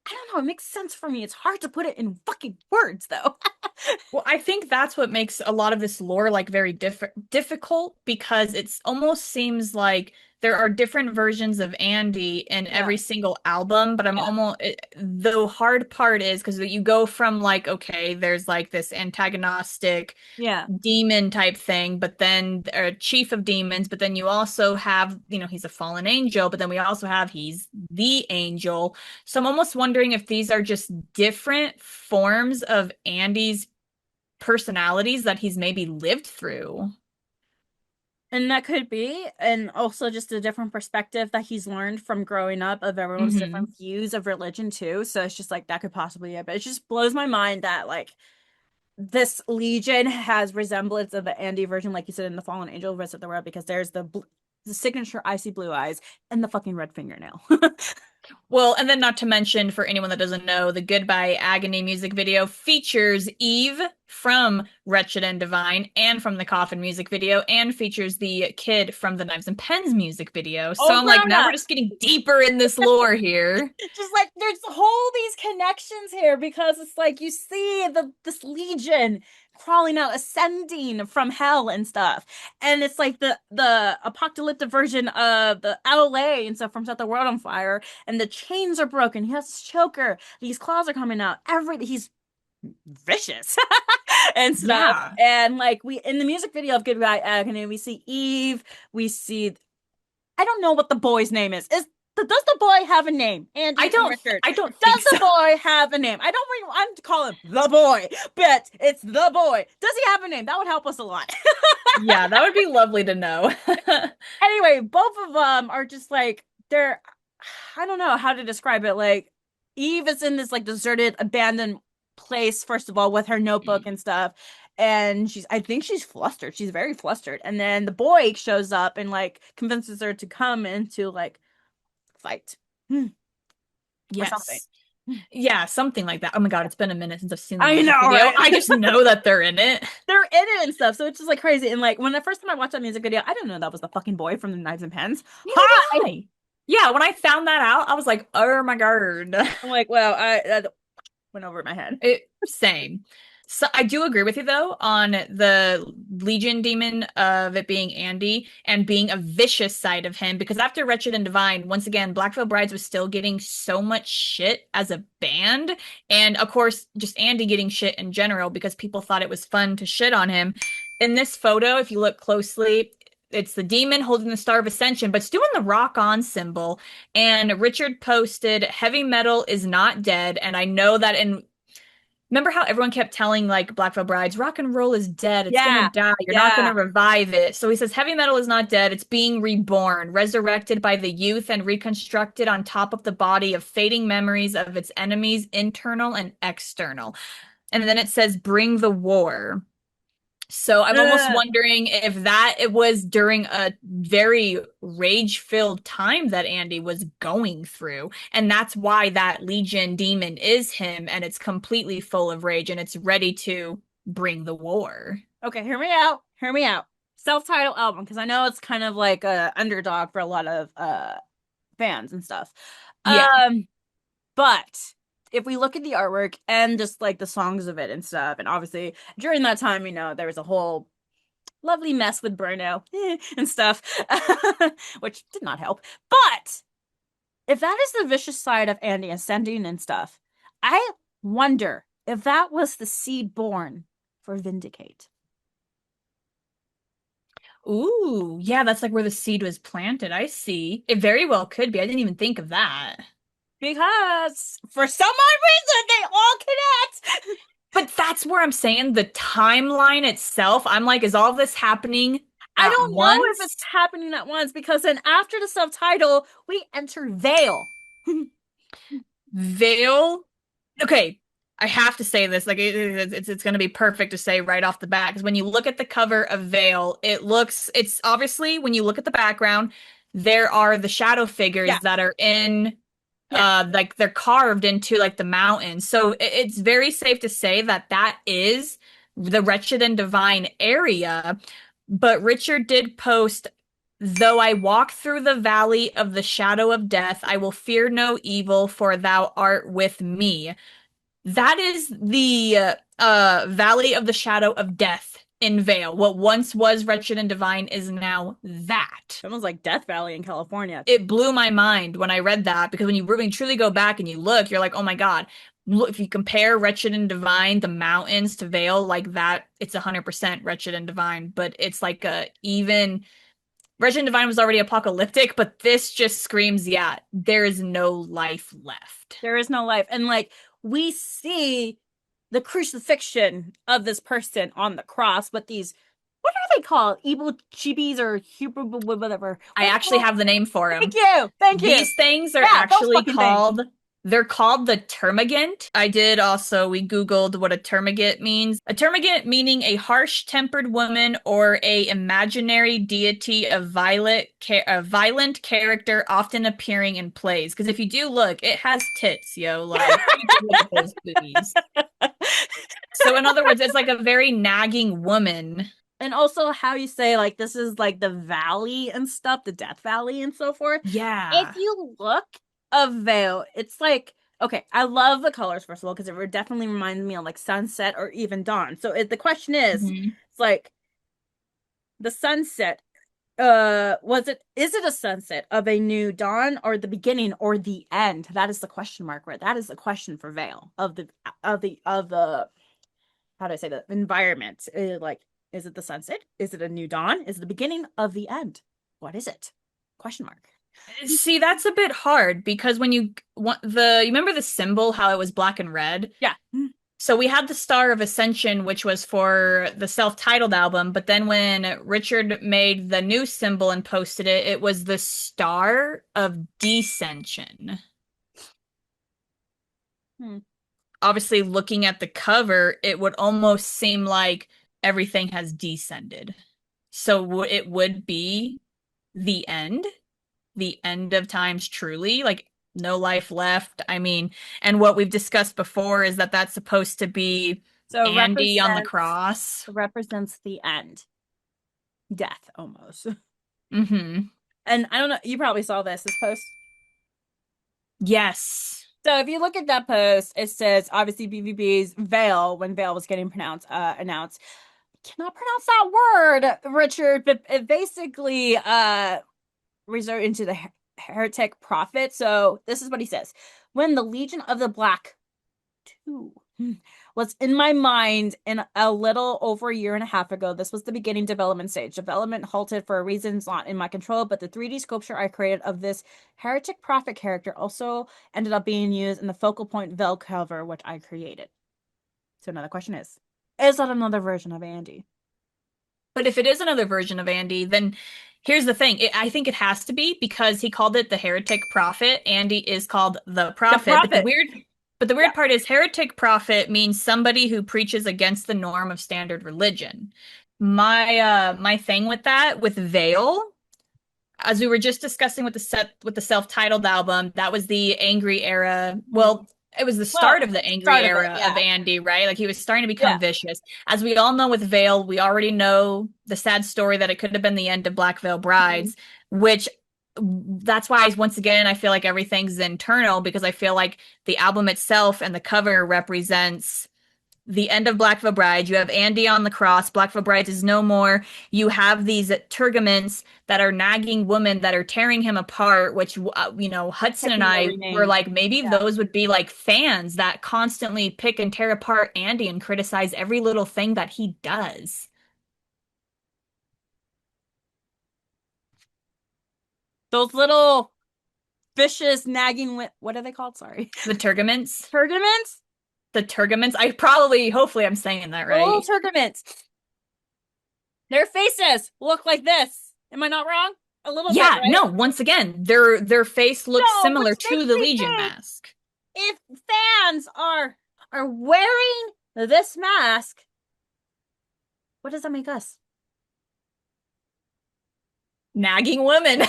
I don't know. It makes sense for me. It's hard to put it in fucking words though. Well, I think that's what makes a lot of this lore like very difficult because it's almost seems like there are different versions of Andy in Yeah. every single album, but Yeah. the hard part is because you go from like okay, there's like this antagonistic Yeah. demon type thing, but then a chief of demons, but then you also have, he's a fallen angel, but then we also have he's the angel. So I'm almost wondering if these are just different forms of Andy's personalities that he's maybe lived through. And that could be, and also just a different perspective that he's learned from growing up of everyone's Hmm. different views of religion too. So it's just like that could possibly be it. But it just blows my mind that like this Legion has resemblance of the Andy version, like you said in the Fallen Angel rest of the world, because there's the signature icy blue eyes and the fucking red fingernail. Well, and then not to mention, for anyone that doesn't know, the Goodbye Agony music video features Eve from Wretched and Divine and from the Coffin music video and features the kid from the Knives and Pens music video. So All I'm like, grown now we're up. just getting deeper in this lore here. Just like there's whole these connections here because it's like you see this Legion crawling out, ascending from hell and stuff. And it's like the apocalyptic version of the LA and stuff from Set the World on Fire. And the chains are broken. He has his choker. These claws are coming out. He's vicious and stuff. Yeah. And like we in the music video of Goodbye Agony, we see Eve, we see I don't know what the boy's name is. Does the boy have a name? Andy and Richard. I don't think Does so. the boy have a name? I don't really want to call him the boy, but it's the boy. Does he have a name? That would help us a lot. Yeah, that would be lovely to know. Anyway, both of them are just like they're I don't know how to describe it. Like Eve is in this like deserted, abandoned place, first of all, with her notebook and stuff. And I think she's flustered. She's very flustered. And then the boy shows up and like convinces her to come into like fight. Or something. Yes. Yeah, something like that. Oh my God, it's been a minute since I've seen the I music know, video. right? I just know that they're in it. They're in it and stuff, so it's just like crazy. And like when the first time I watched that music video, I didn't know that was the fucking boy from the Knives and Pens. Neither Hi! did I. Yeah, when I found that out, I was like, oh my God. I'm like, well, that went over my head. Same. So I do agree with you though on the Legion demon of it being Andy and being a vicious side of him because after Wretched and Divine, once again, Black Veil Brides was still getting so much shit as a band. And of course, just Andy getting shit in general because people thought it was fun to shit on him. In this photo, if you look closely, it's the demon holding the Star of Ascension, but it's doing the rock on symbol. And Richard posted, heavy metal is not dead. And I know that in remember how everyone kept telling like Black Veil Brides, rock and roll is dead. It's Yeah, gonna die. You're not yeah. gonna revive it. So he says heavy metal is not dead. It's being reborn, resurrected by the youth and reconstructed on top of the body of fading memories of its enemies, internal and external. And then it says bring the war. So I'm almost Ugh. wondering if that it was during a very rage-filled time that Andy was going through. And that's why that Legion demon is him and it's completely full of rage and it's ready to bring the war. Okay, hear me out. Hear me out. Self-titled album, because I know it's kind of like a underdog for a lot of fans and stuff. Yeah. But if we look at the artwork and just like the songs of it and stuff, and obviously during that time, there was a whole lovely mess with Bruno and stuff, which did not help. But if that is the vicious side of Andy ascending and stuff, I wonder if that was the seed born for Vindicate. Ooh, yeah, that's like where the seed was planted. I see. It very well could be. I didn't even think of that. Because for some odd reason, they all connect. But that's where I'm saying the timeline itself, I'm like, is all this happening I at don't know once? if it's happening at once because then after the subtitle, we enter Veil. Veil. Okay, I have to say this. Like, it's going to be perfect to say right off the bat because when you look at the cover of Veil, it's obviously when you look at the background, there are the shadow figures Yeah. that are in Yeah. like they're carved into like the mountains. So it's very safe to say that that is the Wretched and Divine area. But Richard did post, though I walk through the valley of the shadow of death, I will fear no evil, for thou art with me. That is the valley of the shadow of death in Vale. What once was Wretched and Divine is now that. Almost like Death Valley in California. It blew my mind when I read that because when you really truly go back and you look, you're like, oh my God. Look, if you compare Wretched and Divine, the mountains to Vale, like that, it's 100% Wretched and Divine, but it's like even Wretched and Divine was already apocalyptic, but this just screams, yeah, there is no life left. There is no life. And like we see the crucifixion of this person on the cross with these, what are they called? Evil chibis or whatever. I actually have the name for them. Thank you. Thank you. These things are Yeah, those actually fucking called, they're called the termagant. We Googled what a termagant means. A termagant meaning a harsh-tempered woman or a imaginary deity of violent character often appearing in plays. Because if you do look, it has tits, yo. Like, look at those boobies. So in other words, it's like a very nagging woman. And also how you say like this is like the valley and stuff, the Death Valley and so forth. Yeah. If you look of Vale, it's like Okay, I love the colors first of all because it definitely reminds me of like sunset or even dawn. So the question is, Mhm. it's like the sunset. Is it a sunset of a new dawn or the beginning or the end? That is the question mark, right? That is the question for Vale of the how do I say that environment? Like, is it the sunset? Is it a new dawn? Is it the beginning of the end? What is it? Question mark. See, that's a bit hard because when you want you remember the symbol, how it was black and red? Yeah. So we had the Star of Ascension, which was for the self-titled album, but then when Richard made the new symbol and posted it, it was the Star of Descension. Hmm. Obviously, looking at the cover, it would almost seem like everything has descended. So it would be the end, the end of times truly, like no life left. I mean, and what we've discussed before is that that's supposed to be So it Andy on the cross. represents the end, death almost. Hmm. And I don't know, you probably saw this post. Yes. So if you look at that post, it says obviously BVB's Vale when Vale was getting announced. Cannot pronounce that word, Richard, but it basically resort into the heretic prophet. So this is what he says: when the Legion of the Black Two was in my mind in a little over a year and a half ago. This was the beginning development stage. Development halted for reasons not in my control, but the 3D sculpture I created of this heretic prophet character also ended up being used in the focal point Vel cover, which I created. So another question is that another version of Andy? But if it is another version of Andy, then here's the thing. I think it has to be because he called it the heretic prophet. Andy is called the The prophet. But the prophet. weird but the Yeah. weird part is heretic prophet means somebody who preaches against the norm of standard religion. My thing with that with Vale, as we were just discussing with the self-titled album, that was the angry era. Mm. Well, it was the start Well, of the angry start of it. era of Yeah. Andy, right? Like he was starting to Yeah. become vicious. As we all know with Vale, we already know the sad story that it could have been the end of Black Veil Mhm. Brides, which that's why once again I feel like everything's internal because I feel like the album itself and the cover represents the end of Black Veil Bride. You have Andy on the cross. Black Veil Bride is no more. You have these Turgaments that are nagging women that are tearing him apart, which, Hudson and Picking I every were name. like, maybe Yeah. those would be like fans that constantly pick and tear apart Andy and criticize every little thing that he does. Those little vicious nagging what are they called? Sorry. The Turgaments. Pergaments? The Turgaments. Hopefully I'm saying that The little right. Pergaments. Their faces look like this. Am I not wrong? A little bit, Yeah, right? no, once again, their face looks So, which similar to makes the me Legion think mask. if fans are wearing this mask, what does that make us? Nagging women.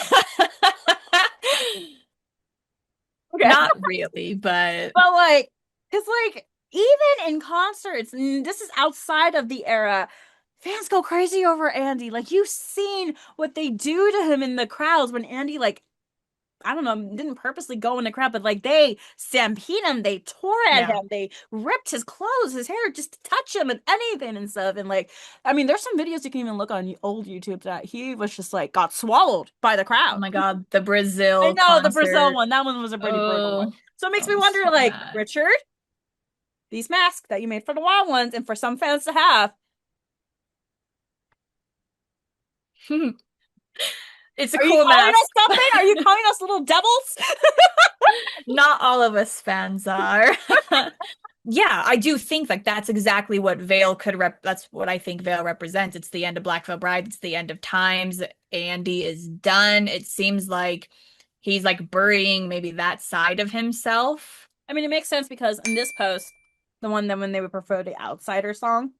Okay. Not really, but But like, because like even in concerts, and this is outside of the era, fans go crazy over Andy. Like you've seen what they do to him in the crowds when Andy like I don't know, didn't purposely go in the crowd, but like they stampede him, they tore at yeah. him, they ripped his clothes, his hair, just to touch him and anything and stuff. And like, I mean, there's some videos you can even look on old YouTube that he was just like got swallowed by the Oh crowd. my God, the I Brazil know the Brazil concert. one, that one was a pretty brutal one. Oh, So it makes that me was wonder, so like, bad. Richard, these masks that you made for the wild ones and for some fans to have, It's a are you cool calling mask. us something? Are you calling us little devils? Not all of us fans are. Yeah, I do think like that's exactly what Veil could that's what I think Veil represents. It's the end of Black Veil Bride, it's the end of times. Andy is done. It seems like he's like burying maybe that side of himself. I mean, it makes sense because in this post, the one that when they would prefer the Outsider song,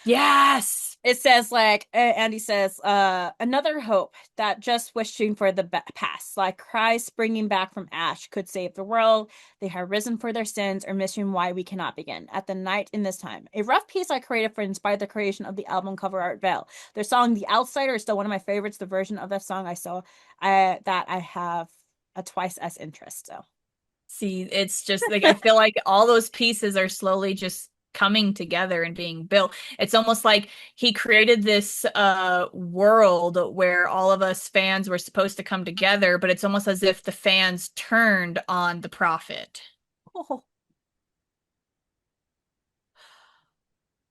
Yes. it says like Andy says, another hope that just wishing for the past, like Christ springing back from ash could save the world. They have risen for their sins or mission why we cannot begin at the night in this time. A rough piece I created for inspired the creation of the album cover art Veil. Their song The Outsider is still one of my favorites. The version of that song I saw that I have a twice as interest. So See, it's just like I feel like all those pieces are slowly just coming together and being built. It's almost like he created this world where all of us fans were supposed to come together, but it's almost as if the fans turned on the prophet. Oh,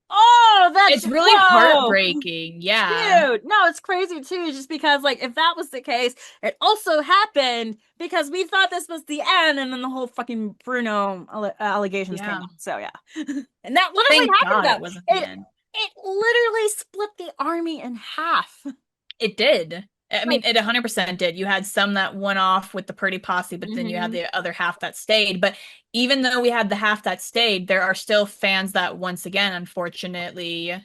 oh, that's It's really whoa. heartbreaking. Yeah. Dude, no, it's crazy too, just because like if that was the case, it also happened because we thought this was the end, and then the whole fucking Bruno allegations came Yeah. out. So yeah. And that literally Thank happened God it though. wasn't the It end. it literally split the army in half. It did. I mean, Like, it 100% did. You had some that went off with the Purdy posse, but then you had mhm. the other half that stayed. But even though we had the half that stayed, there are still fans that, once again, unfortunately,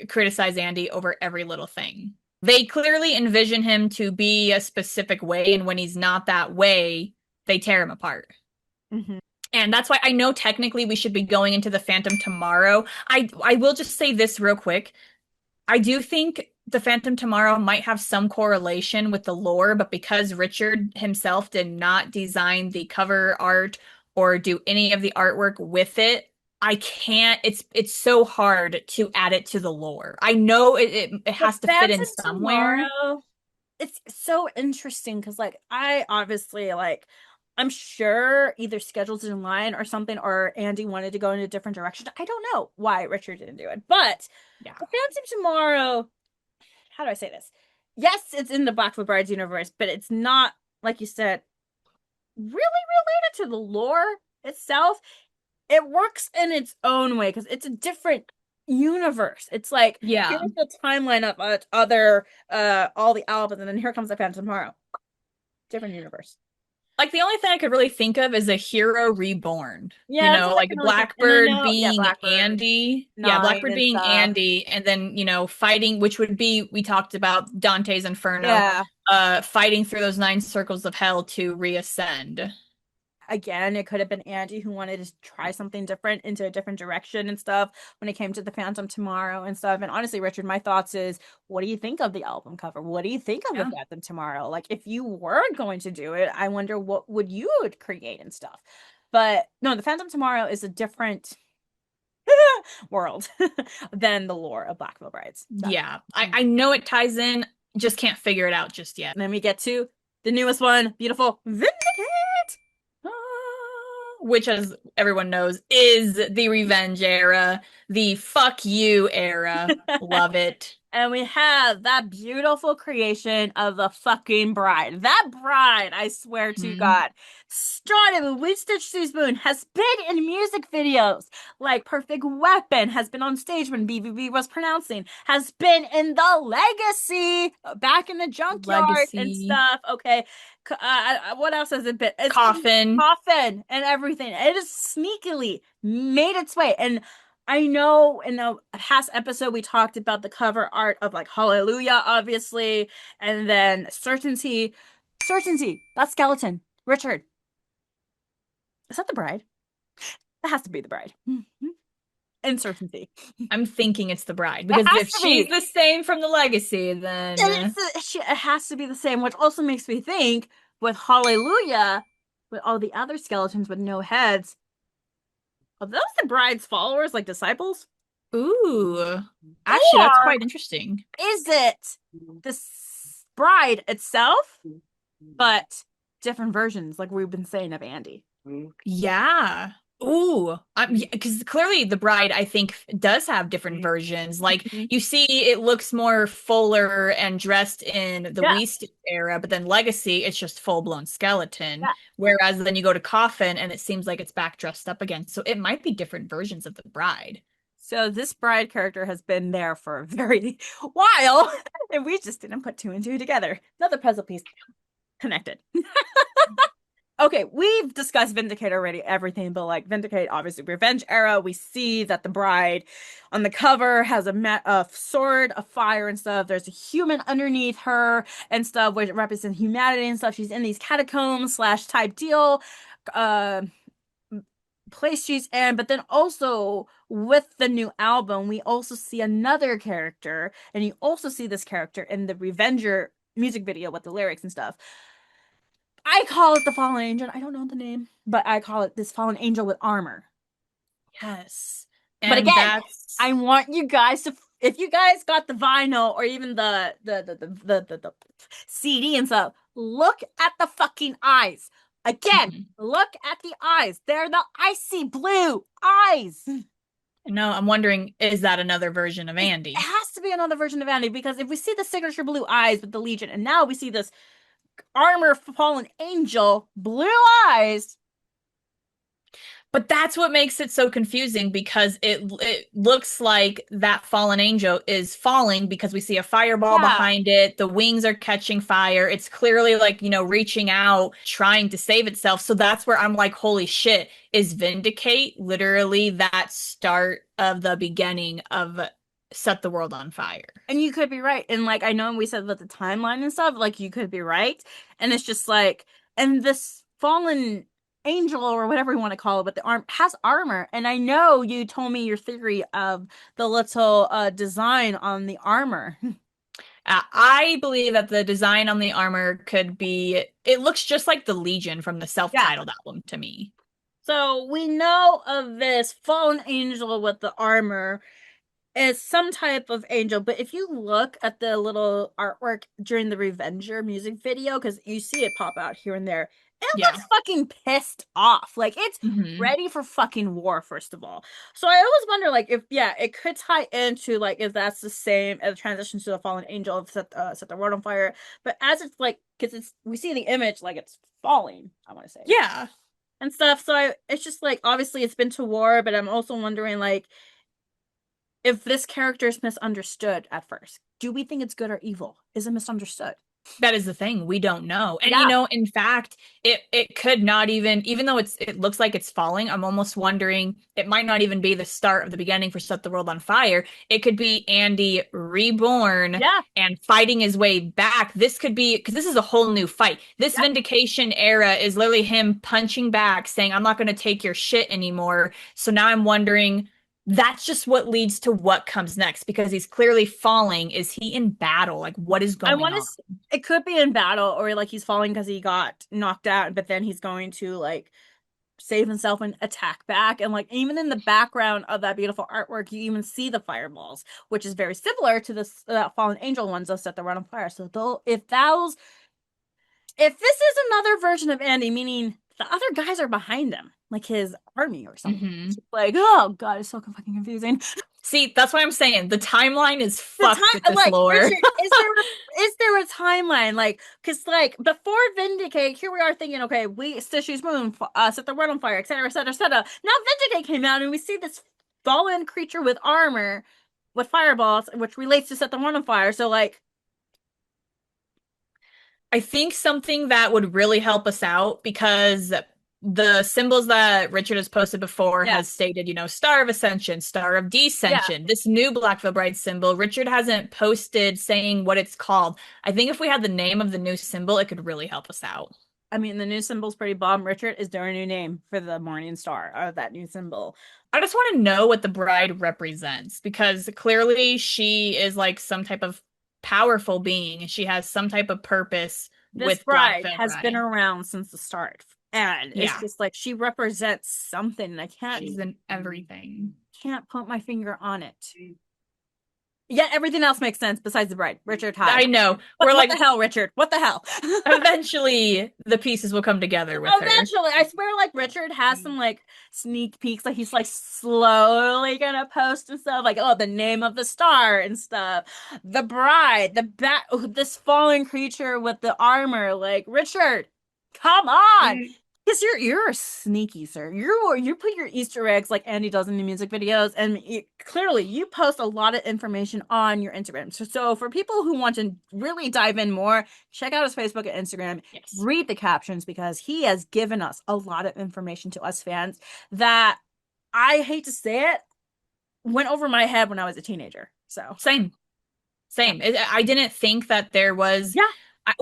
criticize Andy over every little thing. They clearly envision him to be a specific way, and when he's not that way, they tear him apart. Mhm. And that's why I know technically we should be going into the Phantom tomorrow. I will just say this real quick. I do think the Phantom Tomorrow might have some correlation with the lore, but because Richard himself did not design the cover art or do any of the artwork with it, I can't. It's so hard to add it to the lore. I know it The has to fit in Phantom somewhere. Tomorrow, it's so interesting because like I obviously like I'm sure either schedules in line or something, or Andy wanted to go in a different direction. I don't know why Richard didn't do it, but Yeah. the Phantom Tomorrow, how do I say this? Yes, it's in the Black Brides universe, but it's not, like you said, really related to the lore itself. It works in its own way because it's a different universe. It's like Yeah. here's the timeline of other all the albums, and then here comes the Phantom Tomorrow. Different universe. Like the only thing I could really think of is a hero reborn. Yeah, that's all I Like can really think. And I Blackbird know, yeah, being Blackbird Andy. Yeah, Nine Blackbird and being stuff. Andy, and then, fighting, which would be, we talked about Dante's Inferno, Yeah. fighting through those nine circles of hell to reascend. Again, it could have been Andy who wanted to try something different into a different direction and stuff when it came to the Phantom Tomorrow and stuff. And honestly, Richard, my thoughts is, what do you think of the album cover? What do you think of the Yeah. Phantom Tomorrow? Like, if you were going to do it, I wonder what would you would create and stuff. But no, the Phantom Tomorrow is a different world than the lore of Blackville Brides. That's Yeah. I know it ties in, just can't figure it out just yet. and then we get to the newest one, beautiful Vindicate. Ah. Which, as everyone knows, is the revenge era, the fuck you era. Love it. And we have that beautiful creation of the fucking bride. That bride, I swear to Mhm. God, started with Wheat Stitch Teaspoon, has been in music videos like Perfect Weapon, has been on stage when BVB was pronouncing, has been in The Legacy back in the junkyard and Legacy, stuff. Okay. What else has it been? It's been Coffin. Coffin and everything. It has sneakily made its way. And I know in a past episode we talked about the cover art of like Hallelujah, obviously, and then Certainty. Certainty, that skeleton. Richard, is that the bride? That has to be the bride. And Certainty. I'm thinking it's the bride It because has if to she's be. the same from the legacy, then It has to be the same, which also makes me think with Hallelujah, with all the other skeletons with no heads, are those the bride's followers, like disciples? ooh, actually, that's Or quite interesting. is it the bride itself, but different versions, like we've been saying of Andy? Yeah. Ooh, because clearly the bride, I think, does have different versions. Like Mhm. you see, it looks more fuller and dressed in the Yeah, Weast era, but then Legacy, it's just full-blown skeleton. yeah. Whereas then you go to Coffin, and it seems like it's back dressed up again. So it might be different versions of the bride. So this bride character has been there for a very while, and we just didn't put two and two together. Another puzzle piece connected. Okay, we've discussed Vindicate already, everything, but like Vindicate, obviously, Revenge era. We see that the bride on the cover has a sword, a fire, and stuff. There's a human underneath her and stuff, which represents humanity and stuff. She's in these catacombs slash type deal, uh, place she's in. But then also with the new album, we also see another character, and you also see this character in the Revenger music video with the lyrics and stuff. I call it the fallen angel. I don't know the name, but I call it this fallen angel with armor. Yes. But And again, that's I want you guys to, if you guys got the vinyl or even the CD and stuff, look at the fucking eyes. Again, mhm. look at the eyes. They're the icy blue eyes. No, I'm wondering, is that another version of It Andy? has to be another version of Andy because if we see the signature blue eyes with the Legion, and now we see this armor fallen angel blue eyes. But that's what makes it so confusing because it looks like that fallen angel is falling because we see a fireball Yeah. behind it. The wings are catching fire. It's clearly like, reaching out, trying to save itself. So that's where I'm like, holy shit, is Vindicate literally that start of the beginning of Set the World on Fire? And you could be right. And like I know we said about the timeline and stuff, like you could be right. And it's just like, and this fallen angel or whatever you want to call it, but the arm has armor. And I know you told me your theory of the little design on the armor. I believe that the design on the armor could be, it looks just like the Legion from the Yeah. self-titled album to me. So we know of this fallen angel with the armor is some type of angel. But if you look at the little artwork during the Revenger music video, because you see it pop out here and there, it Yeah. looks fucking pissed off. Like it's Hmm. ready for fucking war, first of all. So I always wonder, like, if yeah, it could tie into like if that's the same as transition to the fallen angel of set the world on fire. But as it's like, because it's we see the image like it's falling, I want to say. Yeah. And stuff. So it's just like obviously it's been to war, but I'm also wondering like if this character is misunderstood at first. Do we think it's good or evil? Is it misunderstood? That is the thing. We don't know. And Yeah. in fact, it could not even though it looks like it's falling, I'm almost wondering it might not even be the start of the beginning for Set the World on Fire. It could be Andy reborn Yeah. and fighting his way back. This could be because this is a whole new fight. This Yeah. Vindication era is literally him punching back, saying, I'm not going to take your shit anymore. So now I'm wondering, that's just what leads to what comes next because he's clearly falling. Is he in battle? Like, what is I going want on? to. It could be in battle, or like he's falling because he got knocked out, but then he's going to like save himself and attack back. And like even in the background of that beautiful artwork, you even see the fireballs, which is very similar to this fallen angel ones that set the world on fire. So though, if this is another version of Andy, meaning the other guys are behind him, like his army or something. Hmm. Like, oh god, it's so fucking confusing. See, that's what I'm saying. The timeline is The fucked with time, this like lore. Richard, is there a timeline? Like, because like before Vindicate, here we are thinking, okay, we Stitch's Moon, set the world on fire, etc., etc., etc. Now Vindicate came out, and we see this fallen creature with armor, with fireballs, which relates to set the world on fire. So like, I think something that would really help us out because the symbols that Richard has posted before yeah, has stated, Star of Ascension, Star of yeah. Descension. This new Black Veil Bride symbol, Richard hasn't posted saying what it's called. I think if we had the name of the new symbol, it could really help us out. I mean, the new symbol's pretty bomb. Richard, is there a new name for the Morning Star of that new symbol? I just want to know what the bride represents because clearly she is like some type of powerful being and she has some type of purpose This with Black bride Veil has been Bride. around since the start. And it's Yeah, just like she represents something. And I she's in everything. can't put my finger on it. Yet everything else makes sense besides the bride. Richard, hi. I know. What We're what like, the hell, Richard? What the hell? eventually the pieces will come together with her. Eventually, I swear, like Richard has some like sneak peeks, like he's like slowly gonna post and stuff, like oh, the name of the star and stuff, the bride, the bat, this fallen creature with the armor. Like Richard, come on, because you're sneaky, sir. You put your Easter eggs like Andy does in the music videos, and clearly you post a lot of information on your Instagram. So for people who want to really dive in more, check out his Facebook and Instagram. Yes. Read the captions because he has given us a lot of information to us fans that I hate to say it went over my head when I was a teenager. So Same. Same. I didn't think that there was. yeah,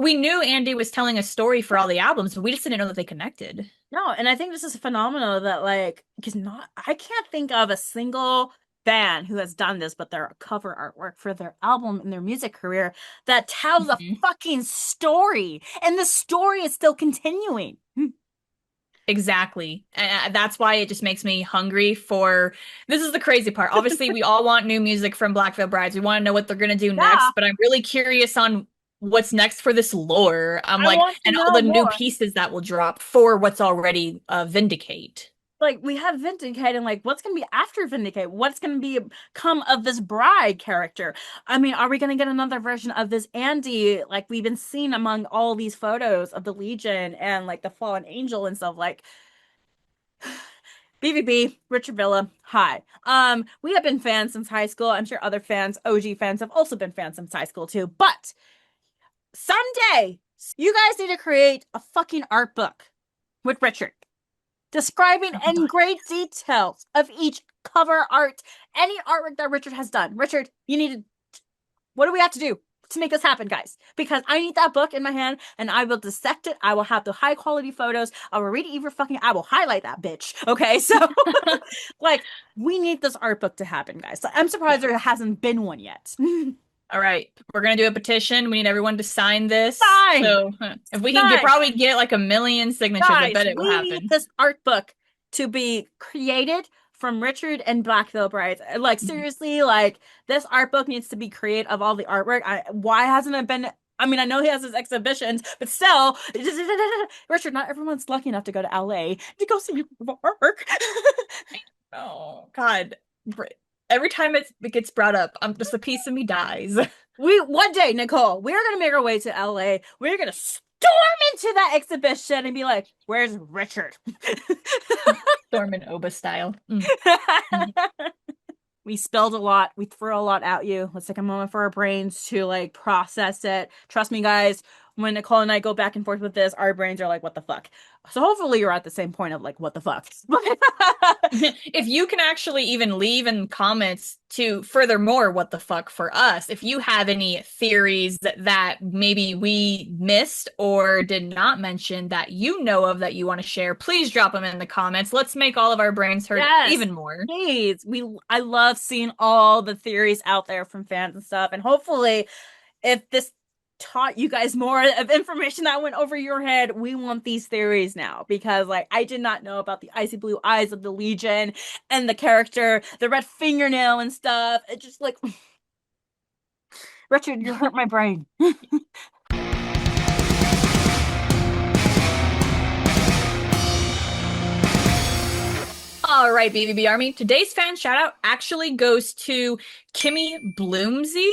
We knew Andy was telling a story for all the albums, but we just didn't know that they connected. no, and I think this is a phenomenon that like because not I can't think of a single fan who has done this, but their cover artwork for their album and their music career that tells a Mhm. fucking story. And the story is still continuing. Exactly. And that's why it just makes me hungry for this is the crazy part. Obviously, we all want new music from Black Veil Brides. We want to know what they're gonna do Yeah, next, but I'm really curious on what's next for this lore. I'm I like, want to and all know the new more. pieces that will drop for what's already Vindicate. Like we have Vindicate and like what's gonna be after Vindicate? What's gonna be come of this bride character? I mean, are we gonna get another version of this Andy like we've been seeing among all these photos of the Legion and like the Fallen Angel and stuff like BVB, Richard Villa, hi. We have been fans since high school. I'm sure other fans, OG fans, have also been fans since high school too. But someday, you guys need to create a fucking art book with Richard, describing in great details of each cover art, any artwork that Richard has done. Richard, you need to. What do we have to do to make this happen, guys? Because I need that book in my hand and I will dissect it. I will have the high quality photos. I will read it even fucking. I will highlight that bitch. Okay, so like we need this art book to happen, guys. So I'm surprised there hasn't been one yet. All right, we're gonna do a petition. We need everyone to sign this. Sign, So if we can get sign. probably get like a million signatures, I Guys, bet it will we need happen. this art book to be created from Richard and Black Veil Brides. Like seriously, like this art book needs to be created of all the artwork. Why hasn't it been? I mean, I know he has his exhibitions, but still, Richard, not everyone's lucky enough to go to LA to go see your artwork. Oh God. Every time it gets brought up, just a piece of me dies. We one day, Nicole, we're gonna make our way to LA. We're gonna storm into that exhibition and be like, "Where's Richard?" Thorman Oba style. Mm. We spilled a lot. We threw a lot at you. Let's take a moment for our brains to like process it. Trust me, guys, when Nicole and I go back and forth with this, our brains are like, what the fuck? So hopefully you're at the same point of like, what the fuck? If you can actually even leave in comments to furthermore, what the fuck for us, if you have any theories that maybe we missed or did not mention that you know of that you want to share, please drop them in the comments. Let's make all of our brains hurt Yes, even more. please. I love seeing all the theories out there from fans and stuff. And hopefully if this taught you guys more of information that went over your head, we want these theories now because like I did not know about the icy blue eyes of the Legion and the character, the red fingernail and stuff. It just like Richard, you hurt my brain. All right, BVB Army. Today's fan shout out actually goes to Kimmy Bloomsy.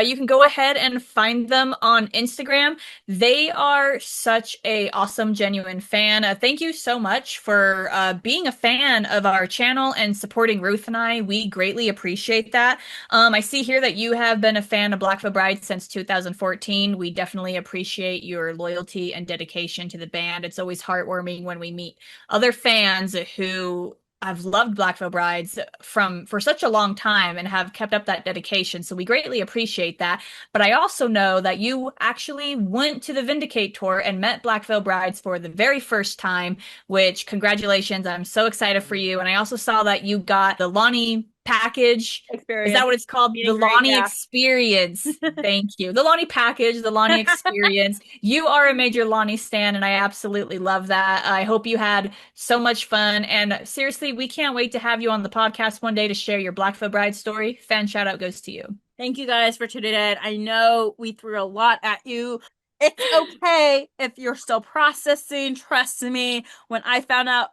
You can go ahead and find them on Instagram. They are such a awesome, genuine fan. Thank you so much for being a fan of our channel and supporting Ruth and I. We greatly appreciate that. I see here that you have been a fan of Black Veil Bride since 2014. We definitely appreciate your loyalty and dedication to the band. It's always heartwarming when we meet other fans who I've loved Black Veil Brides for such a long time and have kept up that dedication. So we greatly appreciate that. But I also know that you actually went to the Vindicate tour and met Black Veil Brides for the very first time, which congratulations. I'm so excited for you. And I also saw that you got the Lonnie package. Is that Experience. what it's called? The Meeting great, Lonnie yeah. Experience. Thank you. The Lonnie package, the Lonnie Experience. You are a major Lonnie stan, and I absolutely love that. I hope you had so much fun. And seriously, we can't wait to have you on the podcast one day to share your Black Veil Bride story. Fan shout out goes to you. Thank you guys for tuning in. I know we threw a lot at you. It's okay if you're still processing. Trust me. When I found out,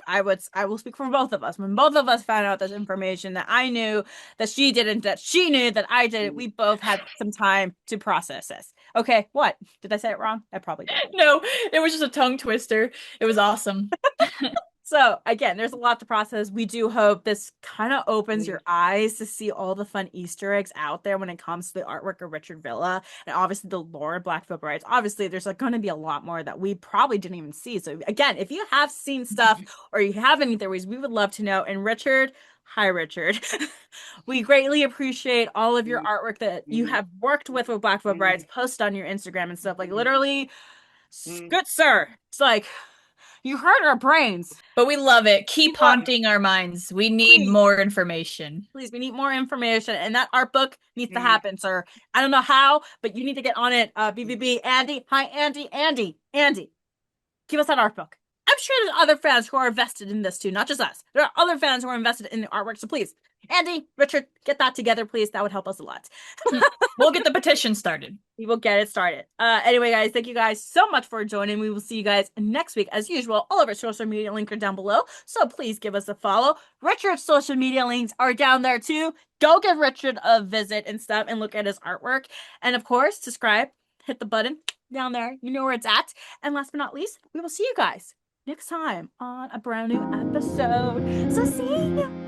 I will speak for both of us. When both of us found out this information that I knew that she didn't, that she knew that I didn't, we both had some time to process this. Okay, what? Did I say it wrong? I probably did. No, it was just a tongue twister. It was awesome. So again, there's a lot to process. We do hope this kind of opens your eyes to see all the fun Easter eggs out there when it comes to the artwork of Richard Villa and obviously the lore of Black Veil Brides. Obviously, there's like going to be a lot more that we probably didn't even see. So again, if you have seen stuff or you have any theories, we would love to know. And Richard, hi Richard. We greatly appreciate all of your artwork that you have worked with Black Veil Brides, post on your Instagram and stuff. Like literally, good sir. It's like You hurt our brains. But we love it. We Keep love it. haunting our minds. We need Please, more information. please, we need more information, and that art book needs to Mm. happen, sir. I don't know how, but you need to get on it. BVB, Andy, hi, Andy, give us that art book. I'm sure there's other fans who are invested in this too, not just us. There are other fans who are invested in the artwork, so please, Andy, Richard, get that together, please. That would help us a lot. We'll get the petition started. We will get it started. Anyway, guys, thank you guys so much for joining. We will see you guys next week. As usual, all of our social media links are down below, so please give us a follow. Richard's social media links are down there too. Go give Richard a visit and stuff and look at his artwork. And of course, subscribe, hit the button down there. You know where it's at. And last but not least, we will see you guys next time on a brand new episode. So see you.